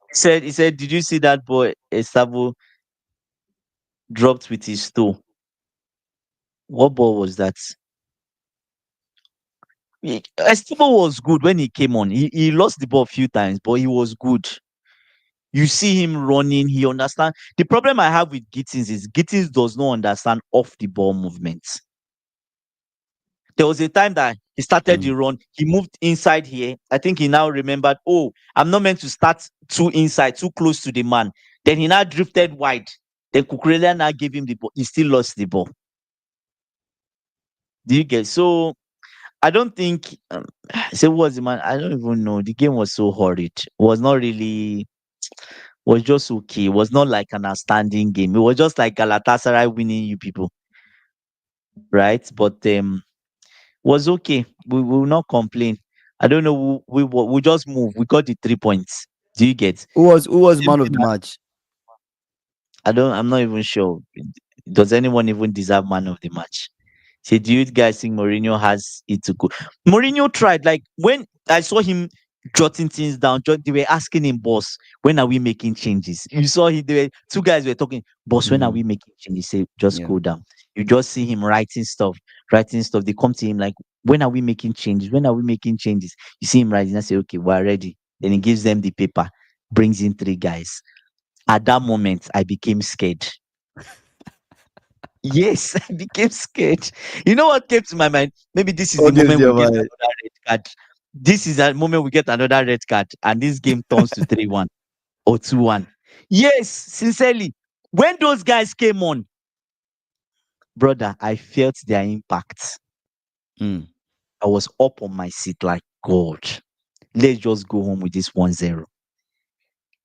he said, did you see that boy Estavo dropped with his toe? What ball was that? Estavo was good when he came on. He lost the ball a few times, but he was good. You see him running, he understands. The problem I have with Gittins is Gittins does not understand off the ball movements. There was a time that he started the mm, run, he moved inside here. I think he now remembered, oh, I'm not meant to start too inside, too close to the man. Then he now drifted wide. Then Kukurelia now gave him the ball. He still lost the ball. Do you get? So I don't think say what was the man? I don't even know. The game was so horrid. Was not really was just okay. It was not like an outstanding game. It was just like Galatasaray winning you people, right? But was okay. We will not complain. I don't know. We just move. We got the 3 points. Do you get? who was Same man of thing the match? I don't. I'm not even sure. Does anyone even deserve man of the match? Say, do you guys think Mourinho has it to go? Mourinho tried. Like when I saw him jotting things down, they were asking him, boss, when are we making changes? You saw two guys were talking, boss, when are we Mm, making changes? He say, just yeah. cool down. You just see him writing stuff, writing stuff. They come to him like, when are we making changes? When are we making changes? You see him writing. I say, okay, we're ready. Then he gives them the paper, brings in three guys. At that moment, I became scared. Yes, I became scared. You know what came to my mind? Maybe this is the What came to moment we your get mind? another red card. This is the moment we get another red card, and this game turns to 3-1 or 2-1. Yes, sincerely. When those guys came on, brother, I felt their impact. Mm, I was up on my seat like, God, let's just go home with this 1-0.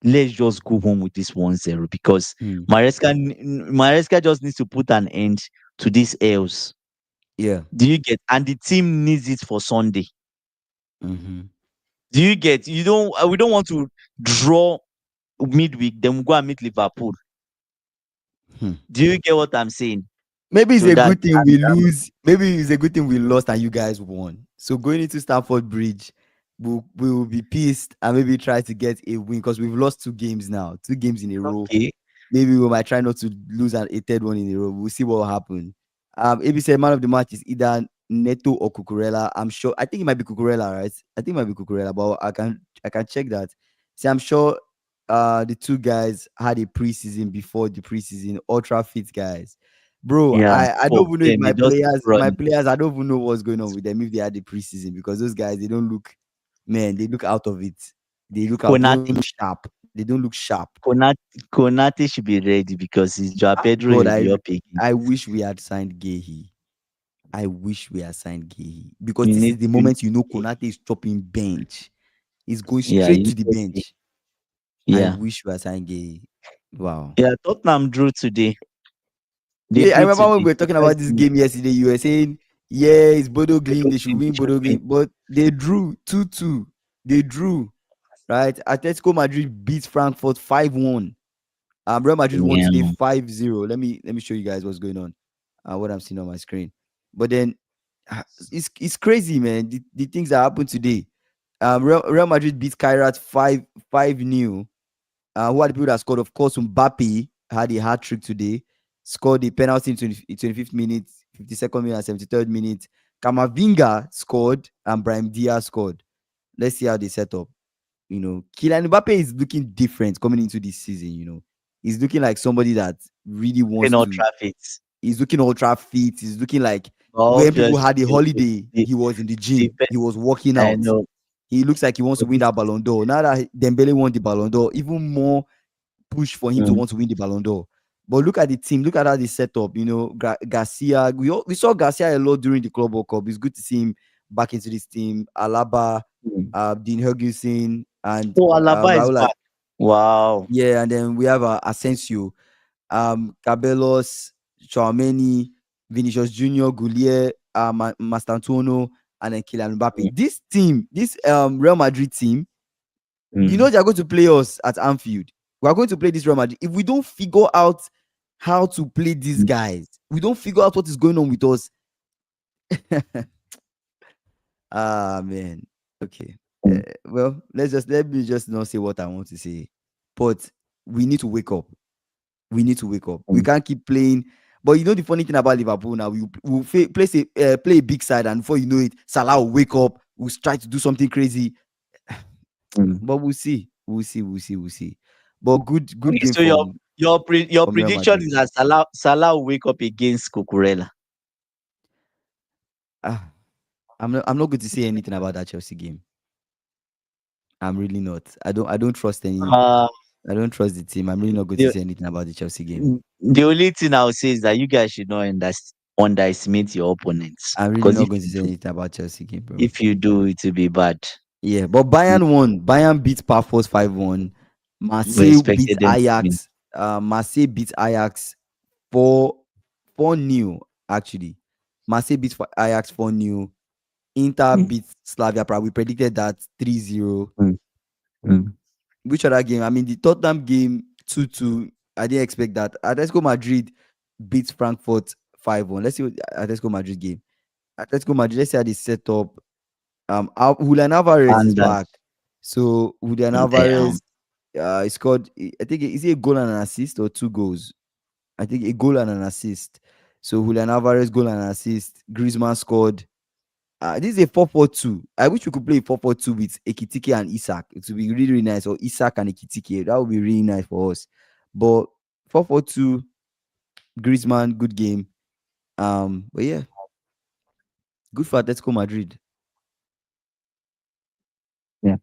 Let's just go home with this 1-0 because mm. Maresca just needs to put an end to these L's. Yeah. Do you get? And the team needs it for Sunday. Mm-hmm. Do you get? You don't. We don't want to draw midweek. Then we go and meet Liverpool. Hmm. Do you get what I'm saying? Maybe it's So a that, good thing we lose. Maybe it's a good thing we lost and you guys won. So going into Stamford Bridge, we will be pissed and maybe try to get a win because we've lost 2 games now, 2 games in a row. okay. Maybe we might try not to lose a third one in a row. We'll see what will happen. AB said man of the match is either Neto or Cucurella. I'm sure. I think it might be Cucurella, right? I think it might be Cucurella, but I can check that. See, I'm sure the two guys had a preseason before the preseason, ultra fit guys. Bro, Yeah. I Two don't of even know if them. They just keep my running. players, I don't even know what's going on with them if they had the preseason because those guys they don't look, man, they look out of it. They don't Konate, look sharp. They don't look sharp. Konate, Konate should be ready because his Joao Pedro God, will I be up again. I wish we had signed Gehi. I wish we had signed Gehi because You this need is the you moment you know need Konate is chopping bench. He's going yeah, straight you to the need to bench. I yeah. wish we had signed Gehi. Wow. Yeah, Tottenham drew today. They Yeah, I drew remember when today. we were The talking about first this game, game yesterday. You were saying, yeah, it's Bodo Green. They should they win should Bodo win. Green, but they drew 2-2. They drew, right? Atletico Madrid beat Frankfurt 5-1. Real Madrid won Yeah. today 5-0. Let me show you guys what's going on. What I'm seeing on my screen. But then it's crazy, man. The things that happened today. Real Madrid beat Kairat 5-0. Who are the people that scored? Of course, Mbappe had a hat trick today. Scored the penalty in 25th minute, 52nd minute, and 73rd minute. Kamavinga scored and Brahim Diaz scored. Let's see how they set up. Kylian Mbappe is looking different coming into this season. He's looking like somebody that really wants No to. traffic. He's looking ultra fit. He's looking like when people Obviously, had a holiday, he was in the the gym. He best was working I out. know. He looks like he wants to But win that Ballon d'Or. Now that Dembele won the Ballon d'Or, even more push for him to mm, want to win the Ballon d'Or. But look at the team. Look at how they set up. Garcia. We saw Garcia a lot during the Club World Cup. It's good to see him back into this team. Alaba, mm. Dean Ferguson, and Oh, Alaba is Raul. back. Wow. Yeah, and then we have Asensio, Cabelos, Chouameni, Vinicius Junior, Goulier, Mastantuono, and then Kylian Mbappe. Mm, This team, this Real Madrid team, mm, they're going to play us at Anfield. We are going to play this Real Madrid. If we don't figure out how to play these mm, guys, we don't figure out what is going on with us. Man. Okay. mm, Well, let me just not say what I want to say. But we need to wake up. We need to wake up. We mm, can't keep playing. But the funny thing about Liverpool now, we'll play a big side, and before you know it, Salah will wake up. We'll try to do something crazy. mm. But we'll see. We'll see. We'll see. We'll see. But good Okay, game so your from Real prediction Madrid. is that Salah will wake up against Cucurella. Ah, I'm not going to say anything about that Chelsea game. I'm really not. I don't trust any. Uh, I don't trust the team. I'm really not going to the say anything about the Chelsea game. the only thing I'll say is that you guys should not underestimate your opponents I'm really because not going to say anything about Chelsea game, bro. if you do, it will be bad. Yeah, but Bayern won. Bayern beat Pafos 5-1. We Marseille beat expected them to win. Ajax. Marseille beat Ajax 4-0 actually. Marseille beat Ajax 4-0. Inter Mm, beat Slavia Prague. We predicted that 3-0. mm, mm, Which other game? I mean, the Tottenham game 2-2. I didn't expect that. Atletico Madrid beat Frankfurt 5-1. Let's see what Atletico Madrid game. Atletico Madrid, let's see how they set up. Julian Alvarez is and back. So Julian Alvarez damn. he scored, I think, is it a goal and an assist or 2 goals? I think a goal and an assist. So Julian Alvarez goal and an assist. Griezmann scored. This is a 4-4-2. I wish we could play a 4-4-2 with Ekitike and Isak. It would be really, really nice. Or Isak and Ekitike. That would be really nice for us. But 4-4-2, Griezmann, good game. But yeah, good for Atletico Madrid. Yeah.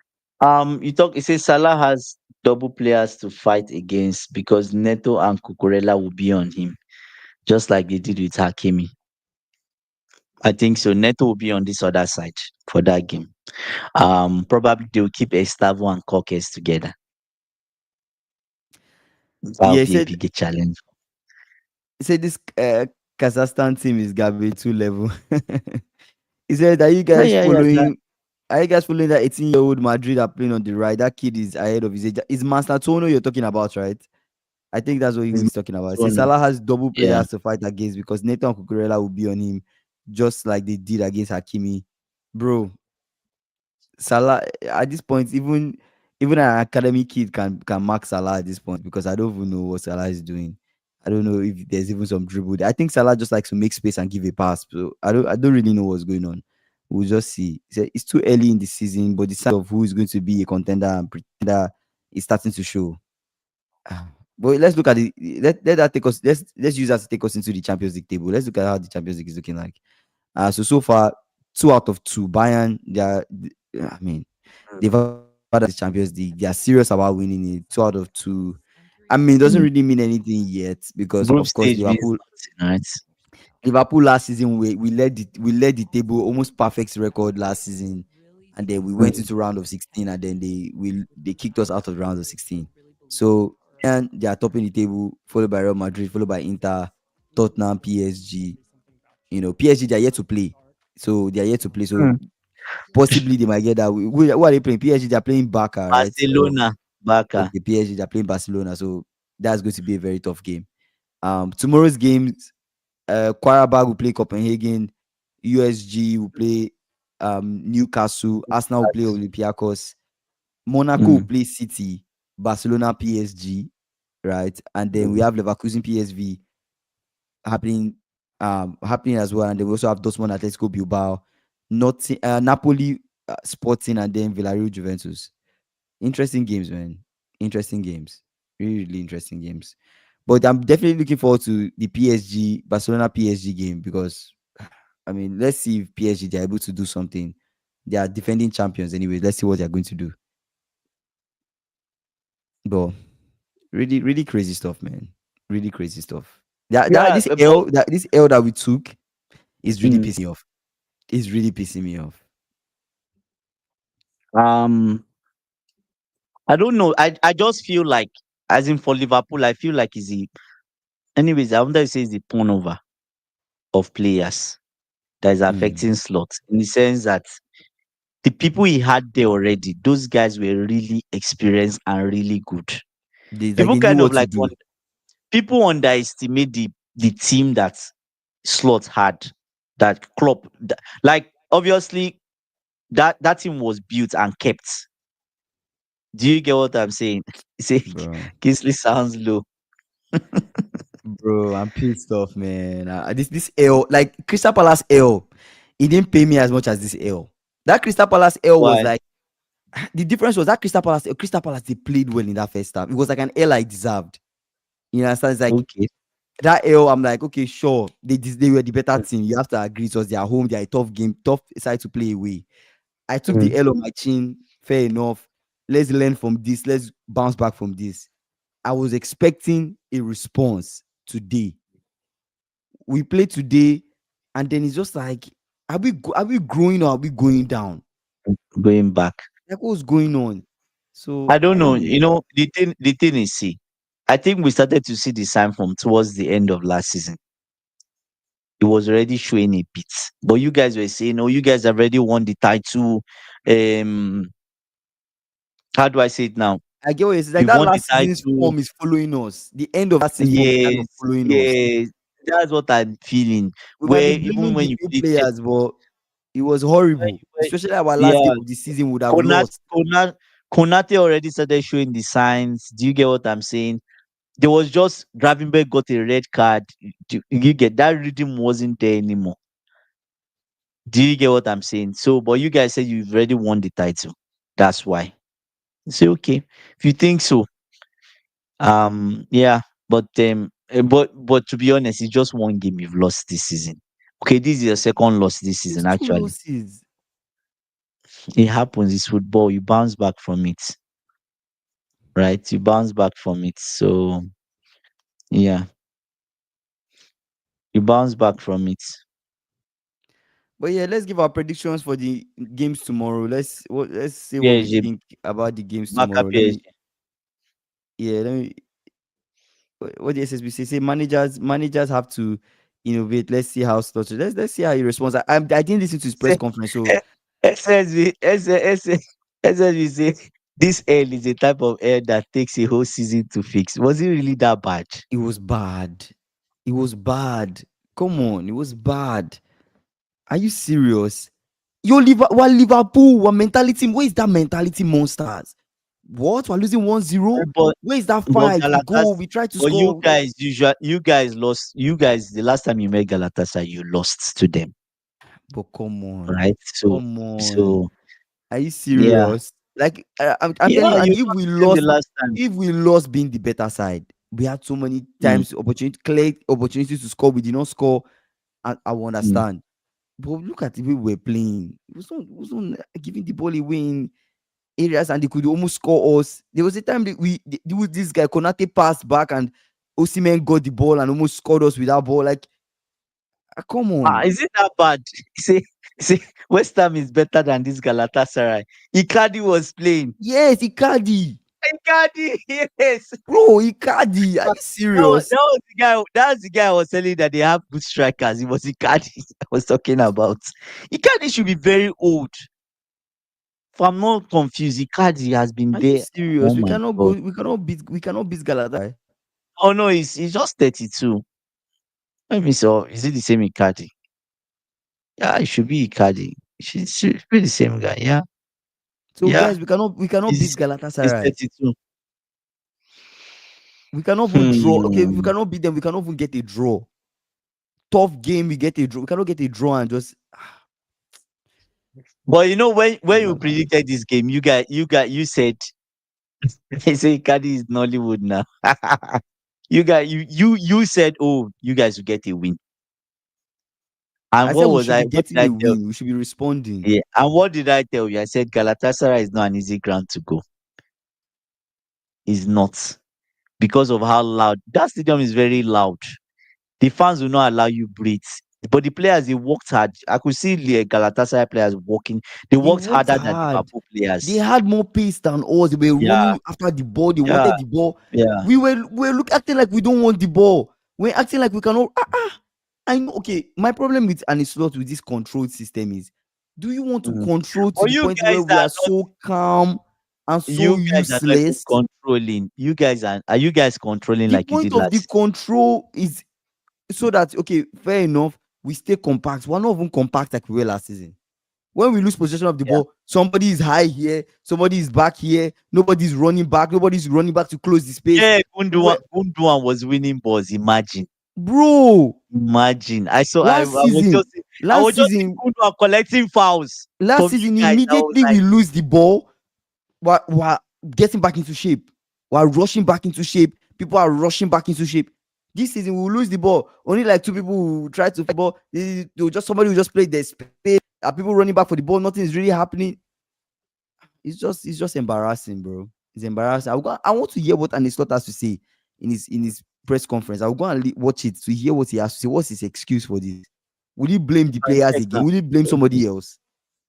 You say Salah has double players to fight against because Neto and Cucurella will be on him, just like they did with Hakimi. I think so. Neto will be on this other side for that game. Probably they'll keep Estavo and Coques together. That Yeah, will be a big challenge. he said this Kazakhstan team is garbage 2 level. He said, Yeah, yeah, yeah. are you guys following that 18-year-old Madrid are playing on the right? That kid is ahead of his age. Is Master you're talking about, right? I think that's what It's he's talking about. so See, no. Salah has double Yeah. players to fight against because Nathan Cucurella will be on him, just like they did against Hakimi. Bro, Salah at this point, even an academy kid can mark Salah at this point because I don't even know what Salah is doing. I don't know if there's even some dribble. I think Salah just likes to make space and give a pass. So I don't really know what's going on. We'll just see. It's too early in the season, but the sign of who is going to be a contender and pretender is starting to show. Ah, but let's look at the let that take us. Let's use that to take us into the Champions League table. Let's look at how the Champions League is looking like. So far, 2 out of 2. Bayern, I mean, they've had this Champions League. They are serious about winning it. 2 out of 2. I mean, it doesn't Mm. really mean anything yet because, Group of course, stage means Liverpool. nothing, right? Liverpool last season we led the table, almost perfect record last season, and then we went Mm. into round of 16, and then they kicked us out of round of 16. So and they are topping the table, followed by Real Madrid, followed by Inter, Tottenham, PSG. PSG they are yet to play, so they are yet to play. So Mm. possibly they might get that. Who are they playing? PSG they are playing BARCA, right? Or Barcelona, Barca. okay, PSG they are playing Barcelona. So that's going to be a very tough game. Tomorrow's games, Quarabag will play Copenhagen, USG will play Newcastle, Arsenal will play Olympiacos, Monaco will Mm. play City, Barcelona PSG, right? And then we have Leverkusen PSV happening happening as well. And then we also have Dortmund Atletico Bilbao, Napoli Sporting, and then Villarreal Juventus. Interesting games, man. Interesting games. Really, really interesting games. But I'm definitely looking forward to the PSG Barcelona PSG game because I mean, let's see if PSG they're able to do something. They are defending champions anyway. Let's see what they're going to do. But really, really crazy stuff, man. Really crazy stuff. That Yeah, this but L that this L that we took is really mm, pissing me off. It's really pissing me off. um, I don't know. I just feel like, as in for Liverpool, I feel like is the. Anyways, I wonder if it's the turnover of players that is Mm. affecting slots in the sense that the people he had there already, those guys were really experienced and really good. Like People they knew kind of what to like do, people underestimate the team that Slot had, that Klopp, like obviously that team was built and kept. Do you get what I'm saying? Say bro. Kingsley sounds low. Bro, I'm pissed off, man. This L, like Crystal Palace L, it didn't pay me as much as this L. That Crystal Palace L was Why? like the difference was that Crystal Palace they played well in that first half. It was like an L I deserved. You understand? It's like Okay. that L. I'm like, okay, sure, they were the better team. You have to agree. It was their home. They are a tough game, tough side to play away. I took the Mm. L on my chin. Fair enough. Let's learn from this. Let's bounce back from this. I was expecting a response today. We play today, and then it's just like, are we growing or are we going down? Going back. Like what's going on? I So don't I know. don't know. You know, the thing is, see, I think we started to see the sign from towards the end of last season. It was already showing a bit. But you guys were saying, oh, you guys have already won the title. Um, how do I say it now? I get what you're saying. Like You've that won the last season's title. form is following us. The end of that season's form is kind Yes, of following us. yes. That's what I'm feeling. We might be Where even blaming when the you new play players, but it was where, horrible. where, Especially our last game yeah, of the season would have Konat, lost. Konat, Konate already started showing the signs. Do you get what I'm saying? There was just Gravenberg got a red card. You get that rhythm wasn't there anymore. Do you get what I'm saying? So, but you guys said you've already won the title. That's why. Say okay. If you think so, yeah. But But to be honest, it's just one game you've lost this season. Okay, this is your second loss this It's season. two Actually, losses. it happens. It's football. You bounce back from it, right? You bounce back from it. So yeah, you bounce back from it. But yeah, let's give our predictions for the games tomorrow. Let's say what we PSG, think about the games Barca tomorrow. PSG. Let me what the SSB say. Say managers have to innovate. Let's see how Slot. Let's see how he responds. I didn't listen to his press Say conference, so SSB SSB say this L is a type of air that takes a whole season to fix. Was it really that bad? it was bad. It was bad. Come on, it was bad. Are you serious? Liverpool, what mentality? Where is that mentality, monsters? What? We're losing 1-0. But Where is that but fight? We go, Galatas we try to but you score. guys you guys lost. You guys, the last time you met Galatasaray, you lost to them, But come on. right? So Come on. so Are you yeah. serious? Like I'm telling Yeah, you, and you lost to them the last time. if we lost being the better side, we had so many Mm, times clear opportunities to score. We did not score, and I will mm. understand. But look at the way we were playing. It was not giving the ball away in areas, and they could almost score us. There was a time that this guy Konate passed back, and Osimhen got the ball and almost scored us with that ball. Like, come on. Is it that bad? See, see, West Ham is better than this Galatasaray. Icardi was playing. Yes, Icardi. Icardi, yes. Bro, Icardi. Are you serious? That was the guy. That's the guy I was telling that they have good strikers. It was Icardi I was talking about. Icardi should be very old. If I'm not confused, Icardi has been Are you there. Oh serious? We my cannot go. god. We cannot beat Galatasaray. Oh no, he's just 32. Let me see. Is it the same Icardi? Yeah, it should be Icardi. Should be the same guy. Yeah, So yeah. guys, we cannot beat He's Galatasaray. 32. We cannot even draw. Okay, if we Hmm. cannot beat them, we cannot even get a draw. Tough game, we get a draw. We cannot get a draw and just But when you Baba. predicted this game, you said they say Icardi is Nollywood now. You said, oh, you guys will get a win. And I said what we was should I? be What getting did I a tell win. We should be responding. you? Yeah. And what did I tell you? I said Galatasaray is not an easy ground to go. It's not, because of how loud that stadium is. Very loud. The fans will not allow you breathe. But the players, they worked hard. I could see the Galatasaray players working. They They worked worked harder than hard. Liverpool They players. had more pace than us. They were Yeah, running after the ball. They yeah, wanted the ball. yeah. We were acting like we don't want the ball. We're acting like we cannot. I know. Okay, my problem with and it's not with this controlled system is, do you want to Mm. control to But the point where we are so calm and so you guys are not even useless? controlling. Are you guys controlling The like you point did of last the season? control is so that, okay, fair enough, we stay compact. We're not even compact like we were last season. When we lose possession of the Yeah. ball, somebody is high here, somebody is back here, nobody's running back to close the space. Yeah, Where, Gundogan was winning balls. Imagine. bro, Imagine. last season, I last was just seeing season, Gundogan collecting fouls last from you season, guys. I was immediately like, we lose the ball, we're getting back into shape. We're rushing back into shape. People are rushing back into shape. This season, we will lose the ball. Only like two people will try to fight the ball. Somebody will just play their space. People running back for the ball. Nothing is really happening. It's just embarrassing, bro. It's embarrassing. I want to hear what Anistot has to say in his press conference. I'll go and watch it to hear what he has to say. What's his excuse for this? Will he blame the "Fine, players check again? now." Will he blame somebody else?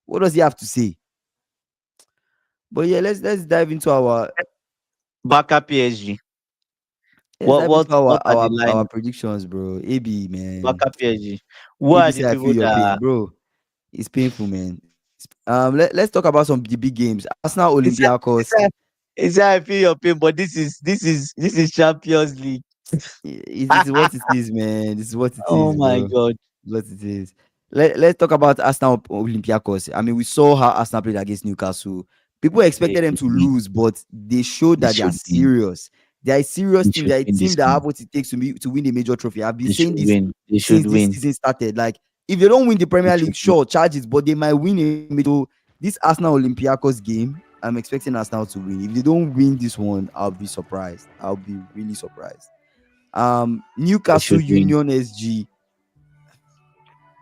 What does he have to say? But yeah, let's dive into our Barca PSG. let's dive into our What are the our line? our predictions, bro. AB, man. Barca PSG. Who are ABC, the I feel people your pain, that bro. It's painful, man. Let's talk about some the big games. Arsenal, he said, he Olympiacos. said, he said I feel your pain, but this is Champions League. This is what it is, man. This is what it Oh is, my bro. god. What it is. Let's talk about Arsenal Olympiacos. I mean, we saw how Arsenal played against Newcastle. People They expected them should to win. lose, but they showed They that they are should win. serious. They are a serious They team. should They are a win team this that game. have what it takes to win a major trophy. I've been They should saying this win. They should since this win. season started. Like, if they don't win the They Premier should League, win. sure, charges, but they might win a major. This Arsenal Olympiacos game, I'm expecting Arsenal to win. If they don't win this one, I'll be surprised. I'll be really surprised. They Newcastle should win. Union SG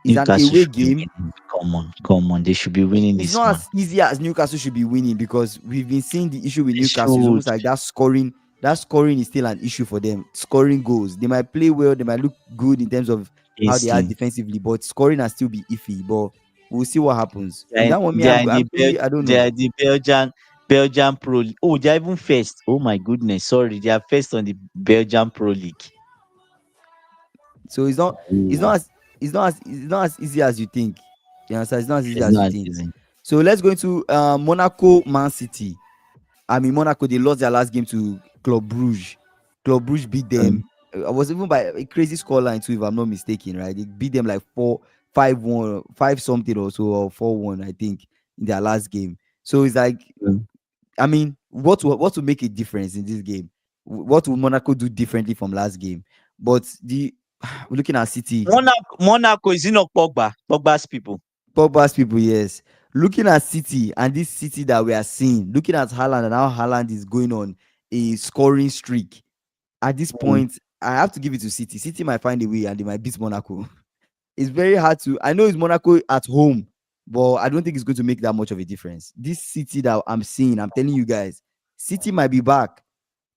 is an Newcastle away should be game. winning. Come on. They should be winning It's this not one. as easy as Newcastle should be winning, because we've been seeing the issue with They Newcastle. It's should. almost like that scoring. That scoring is still an issue for them. Scoring goals, they might play well, they might look good in terms of how they are Instantly. defensively, but scoring will still be iffy. But we'll see what happens They in are in, that one. Me, they are in the actually, I don't They know. are the Belgian Pro League. Oh, they are even first. Oh my goodness. Sorry, they are first on the Belgian Pro League. So it's Oh, not as it's not as easy as you think. You understand? It's not as easy it's as you not think. easy. So let's go into Monaco Man City. I mean, Monaco, they lost their last game to Club Brugge. Club Brugge beat Mm, them. I was even by a crazy scoreline too, if I'm not mistaken, right? They beat them like 4-5-1, 5 something or so, or 4-1, I think, in their last game. So it's like, mm. I mean, what will make a difference in this game? What will Monaco do differently from last game? But we're looking at City. Monaco is not Pogba. Pogba's people. Pogba's people, yes. Looking at City, and this City that we are seeing, looking at Haaland and how Haaland is going on a scoring streak. At this Mm. point, I have to give it to City. City might find a way and they might beat Monaco. It's very hard to. I know it's Monaco at home, but I don't think it's going to make that much of a difference. This City that I'm seeing, I'm telling you guys, City might be back.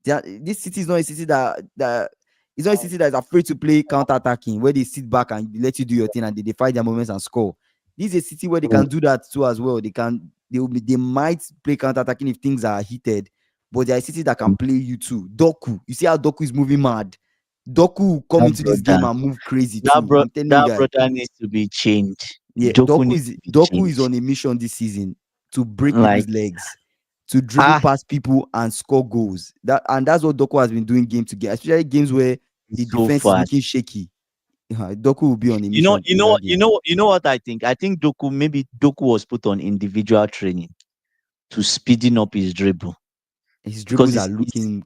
This City is not a City that it's not a City that is afraid to play counter-attacking, where they sit back and let you do your thing and they find their moments and score. This is a City where they Mm. can do that too as well. They might play counter-attacking if things are heated, but there are cities that can play you too. Doku, you see how Doku is moving mad. Doku will come That into this game brother, and move crazy too. I'm telling you that guys. brother needs to be changed. Yeah, Doku needs to be Doku is changed. on a mission this season to break Like people's legs, to dribble ah, past people and score goals. That's what Doku has been doing game to game, especially games where the he's so defense is looking fast. shaky. Doku will be on a mission in that game. You know what I think? I think Doku was put on individual training to speeding up his dribble His because dribbles are looking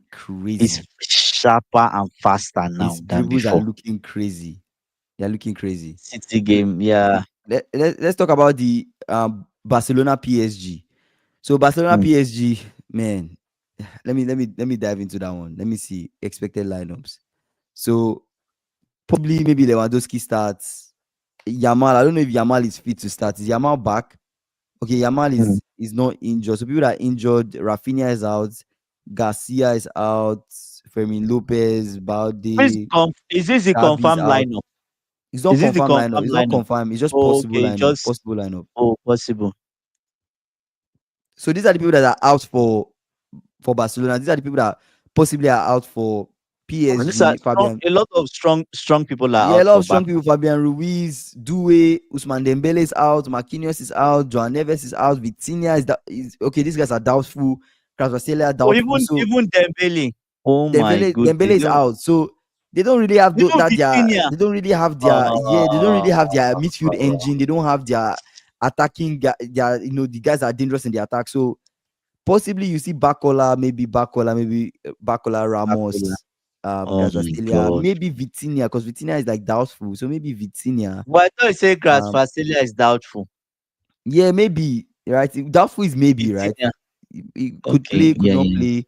he's crazy. sharper and faster now His than dribbles are before. looking crazy. They're looking crazy. City game, yeah. Let's talk about the Barcelona PSG. So Barcelona Mm. PSG, man. Let me dive into that one. Let me see expected lineups. So probably maybe Lewandowski starts. Yamal, I don't know if Yamal is fit to start. Is Yamal back? Okay, Yamal Mm. is not injured. So people that are injured, Rafinha is out, Garcia is out, Fermin Lopez, Balde, Is this the Gavi is confirmed out. lineup? It's not Is this the confirmed lineup. confirmed It's not lineup? confirmed. It's just Oh, possible okay, lineup. just Possible lineup. possible. So these are the people that are out for Barcelona. These are the people that possibly are out for These are PSG. strong, Fabian, a lot of strong people are yeah, a out lot for of strong Barca. people. Fabian Ruiz, Due, Usman Dembele is out, Marquinhos is out, Joan Neves is out, Vitinha is okay. These guys are doubtful. Krasvastelia Oh, doubtful. So even Dembele. Oh my Dembele goodness. is out. So they don't really have Even that their Vitinha. they don't really have their yeah they don't Uh, really have their midfield engine. They don't have their attacking their the guys that are dangerous in the attack. So possibly you see maybe Bakola Barcola. Ramos, Oh my Krasvastelia, god. maybe Vitinha, because Vitinha is like doubtful. So maybe Vitinha. But I thought you said Um, Grass is doubtful. yeah, maybe right. Doubtful is maybe right. Vitinha. He could Okay, play, could yeah, not yeah. play,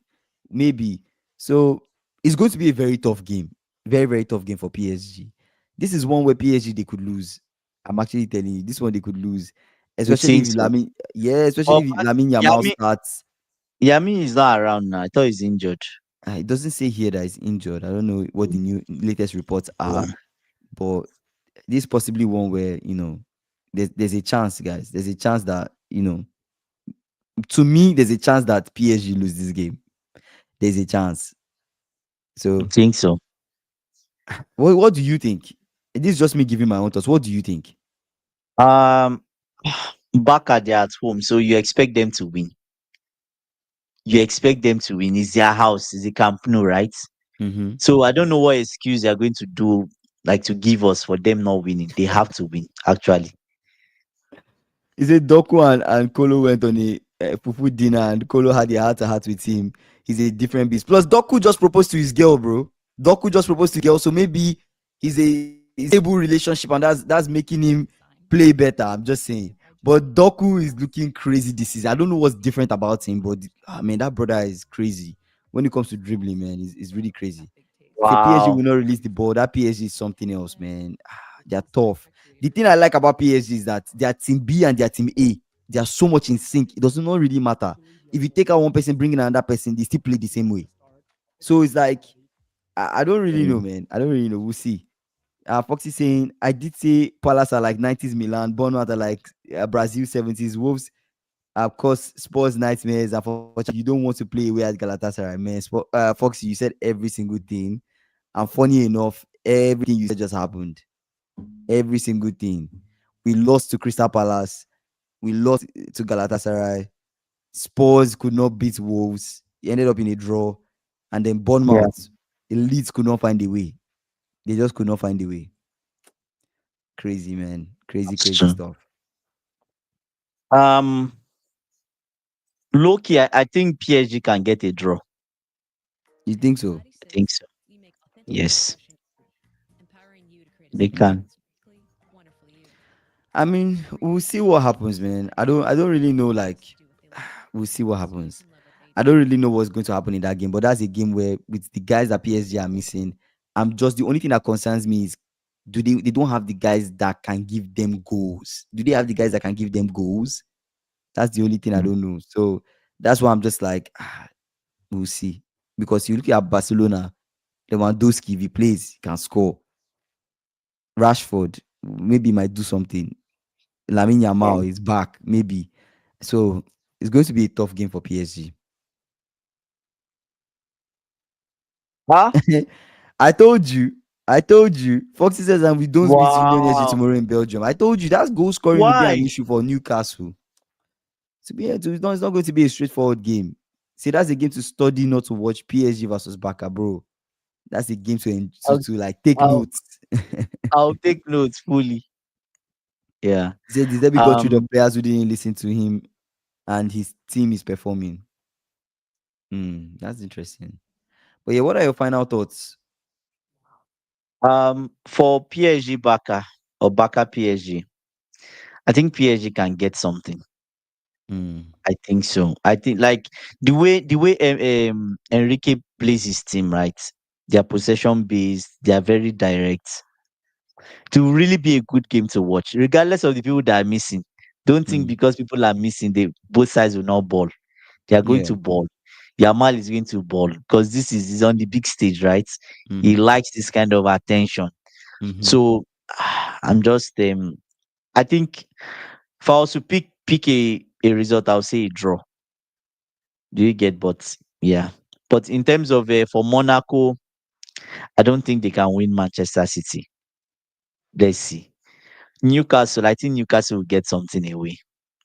maybe. So it's going to be a very tough game, very tough game for PSG. This is one where PSG they could lose. I'm actually telling you, this one they could lose, You especially think if so? Oh, Especially if but Lamine Yamal Yami starts. Yami is not around now. I thought he's injured. It doesn't say here that he's injured. I don't know what the new latest reports are, Yeah. but this is possibly one where there's a chance, guys. There's a chance that to me, there's a chance that PSG lose this game. There's a chance. I So, think so. what do you think? This is just me giving my own thoughts. What do you think? Um Barca, they're at home, so you expect them to win. You expect them to win. It's their house, it's the Camp Nou, right? Mm-hmm. So I don't know what excuse they're going to do, like to give us for them not winning. They have to win, actually. He said Doku and Kolo went on a fufu dinner and Kolo had a heart to heart with him. He's a different beast. Plus, Doku just proposed to his girl, bro. Doku just proposed to girl, so maybe he's a stable relationship and that's making him play better. I'm just saying. But Doku is looking crazy this season. I don't know what's different about him, but I mean that brother is crazy when it comes to dribbling, man. He's really crazy. If a PSG Wow. will not release the ball, that PSG is something else, man. They're tough. The thing I like about PSG is that their team B and their team A, they are so much in sync. It does not really matter. If you take out one person, bring in another person, they still play the same way. So it's like I don't really know, Mm. man. I don't really know. We'll see. Foxy saying I did say Palace are like 90s Milan, Bournemouth are like Brazil 70s, Wolves of course, Spurs nightmares. Unfortunately, you don't want to play away at Galatasaray, man. Foxy, you said every single thing. And funny enough, everything you said just happened. Every single thing. We lost to Crystal Palace. We lost to Galatasaray. Spurs could not beat Wolves. It ended up in a draw. And then Yeah, Bournemouth, the Leeds could not find a way. They just could not find a way. Crazy, man. Crazy, that's crazy true. stuff. Um, Loki, I think PSG can get a draw. You think so? I think so. Yes, they can. I mean, we'll see what happens, man. I don't really know. Like, we'll see what happens. I don't really know what's going to happen in that game, but that's a game where with the guys that PSG are missing, I'm just the only thing that concerns me is do they don't have the guys that can give them goals? Do they have the guys that can give them goals? That's the only thing I Mm. don't know. So that's why I'm just like, we'll see. Because you look at Barcelona, Lewandowski, if he plays, he can score. Rashford maybe might do something. Lamine Yeah. Yamal is back, maybe. So it's going to be a tough game for PSG. Huh? I told you. I told you. Foxy says, and we don't beat Union SG Wow. tomorrow in Belgium. I told you that goal scoring will be an Why? issue for Newcastle. It's not going to be a straightforward game. See, that's a game to study, not to watch PSG versus Barca, bro. That's a game to I'll, like take I'll, notes. I'll take notes fully. Yeah. He said the Derby got rid of Um. players who didn't listen to him, and his team is performing. That's interesting. But yeah, what are your final thoughts? For PSG Barca or Barca PSG, I think PSG can get something. Mm, I think so. I think like the way Enrique plays his team, right? They are possession based. They are very direct. To really be a good game to watch, regardless of the people that are missing. Don't think mm, because people are missing, they both sides will not ball. They are going yeah. to ball. Yamal is going to ball because this is on the big stage, right? He Mm-hmm, likes this kind of attention. mm-hmm. So I'm just I think if I was to pick a result, I'll say a draw. Do you get? But yeah. But in terms of for Monaco, I don't think they can win Manchester City. Let's see. Newcastle, I think Newcastle will get something away.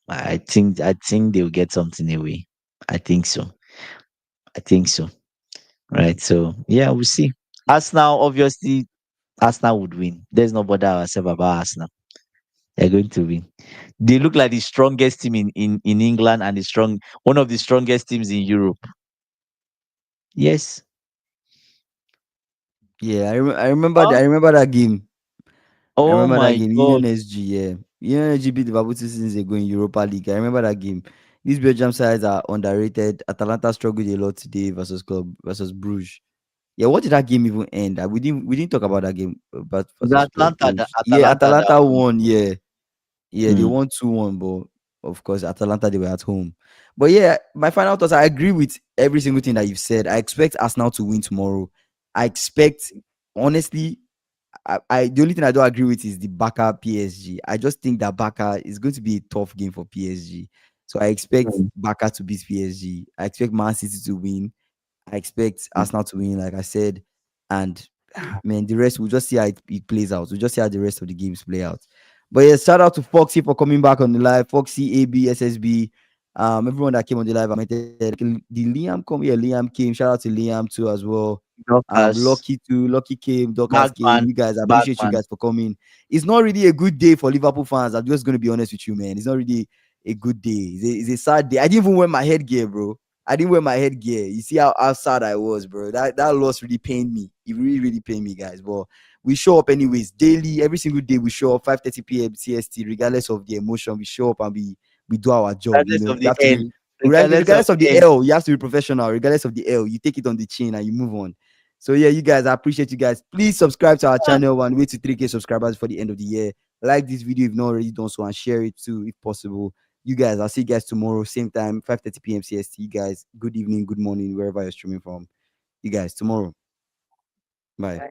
I think they'll get something away. I think so. I think so. Right. So yeah, we'll see. Arsenal, obviously, Arsenal would win. There's no bother ourselves about Arsenal. They're going to win. They look like the strongest team in England and one of the strongest teams in Europe. Yes. Yeah, I Huh? remember that game. I Oh remember that my game. god. Union SG, yeah. Union SG beat Liverpool 2 seasons ago in Europa League. I remember that game. These Belgium sides are underrated. Atalanta struggled a lot today versus Bruges. Yeah, what did that game even end? We didn't talk about that game, but The versus Club Bruges. Yeah, Atalanta that Atalanta one. won. Yeah, yeah, they Mm. won 2-1, but of course Atalanta they were at home. But yeah, my final thoughts. I agree with every single thing that you've said. I expect Arsenal to win tomorrow. I expect, honestly, I the only thing I don't agree with is the Barca PSG. I just think that Barca is going to be a tough game for PSG. So I expect Mm. Barca to beat PSG. I expect Man City to win. I expect Mm. Arsenal to win, like I said. And man, the rest we'll just see how it plays out. We'll just see how the rest of the games play out. But yeah, shout out to Foxy for coming back on the live. Foxy, AB, SSB, everyone that came on the live. I meant the Liam come here. Liam came. Shout out to Liam too as well. Dorcas, Lucky too. Lucky came. Dorcas came. Bagman, You guys, I appreciate you Bagman. guys for coming. It's not really a good day for Liverpool fans. I'm just gonna be honest with you, man. It's not really a good day. It's a sad day. I didn't even wear my headgear, bro. I didn't wear my headgear. You see how sad I was, bro. That loss really pained me. It really, really pained me, guys. But we show up anyways, daily, every single day. We show up 5:30 p.m. CST, regardless of the emotion. We show up and we do our job. Regardless of You the have to L. be Regardless of regardless of the the L. L. You have to be professional. Regardless of the L, you take it on the chin and you move on. So yeah, you guys, I appreciate you guys. Please subscribe to our channel and wait to 3K subscribers for the end of the year. Like this video if not already done so, and share it too if possible. You guys, I'll see you guys tomorrow, same time, 5:30 p.m. CST. You guys, good evening, good morning, wherever you're streaming from. You guys, tomorrow. Bye.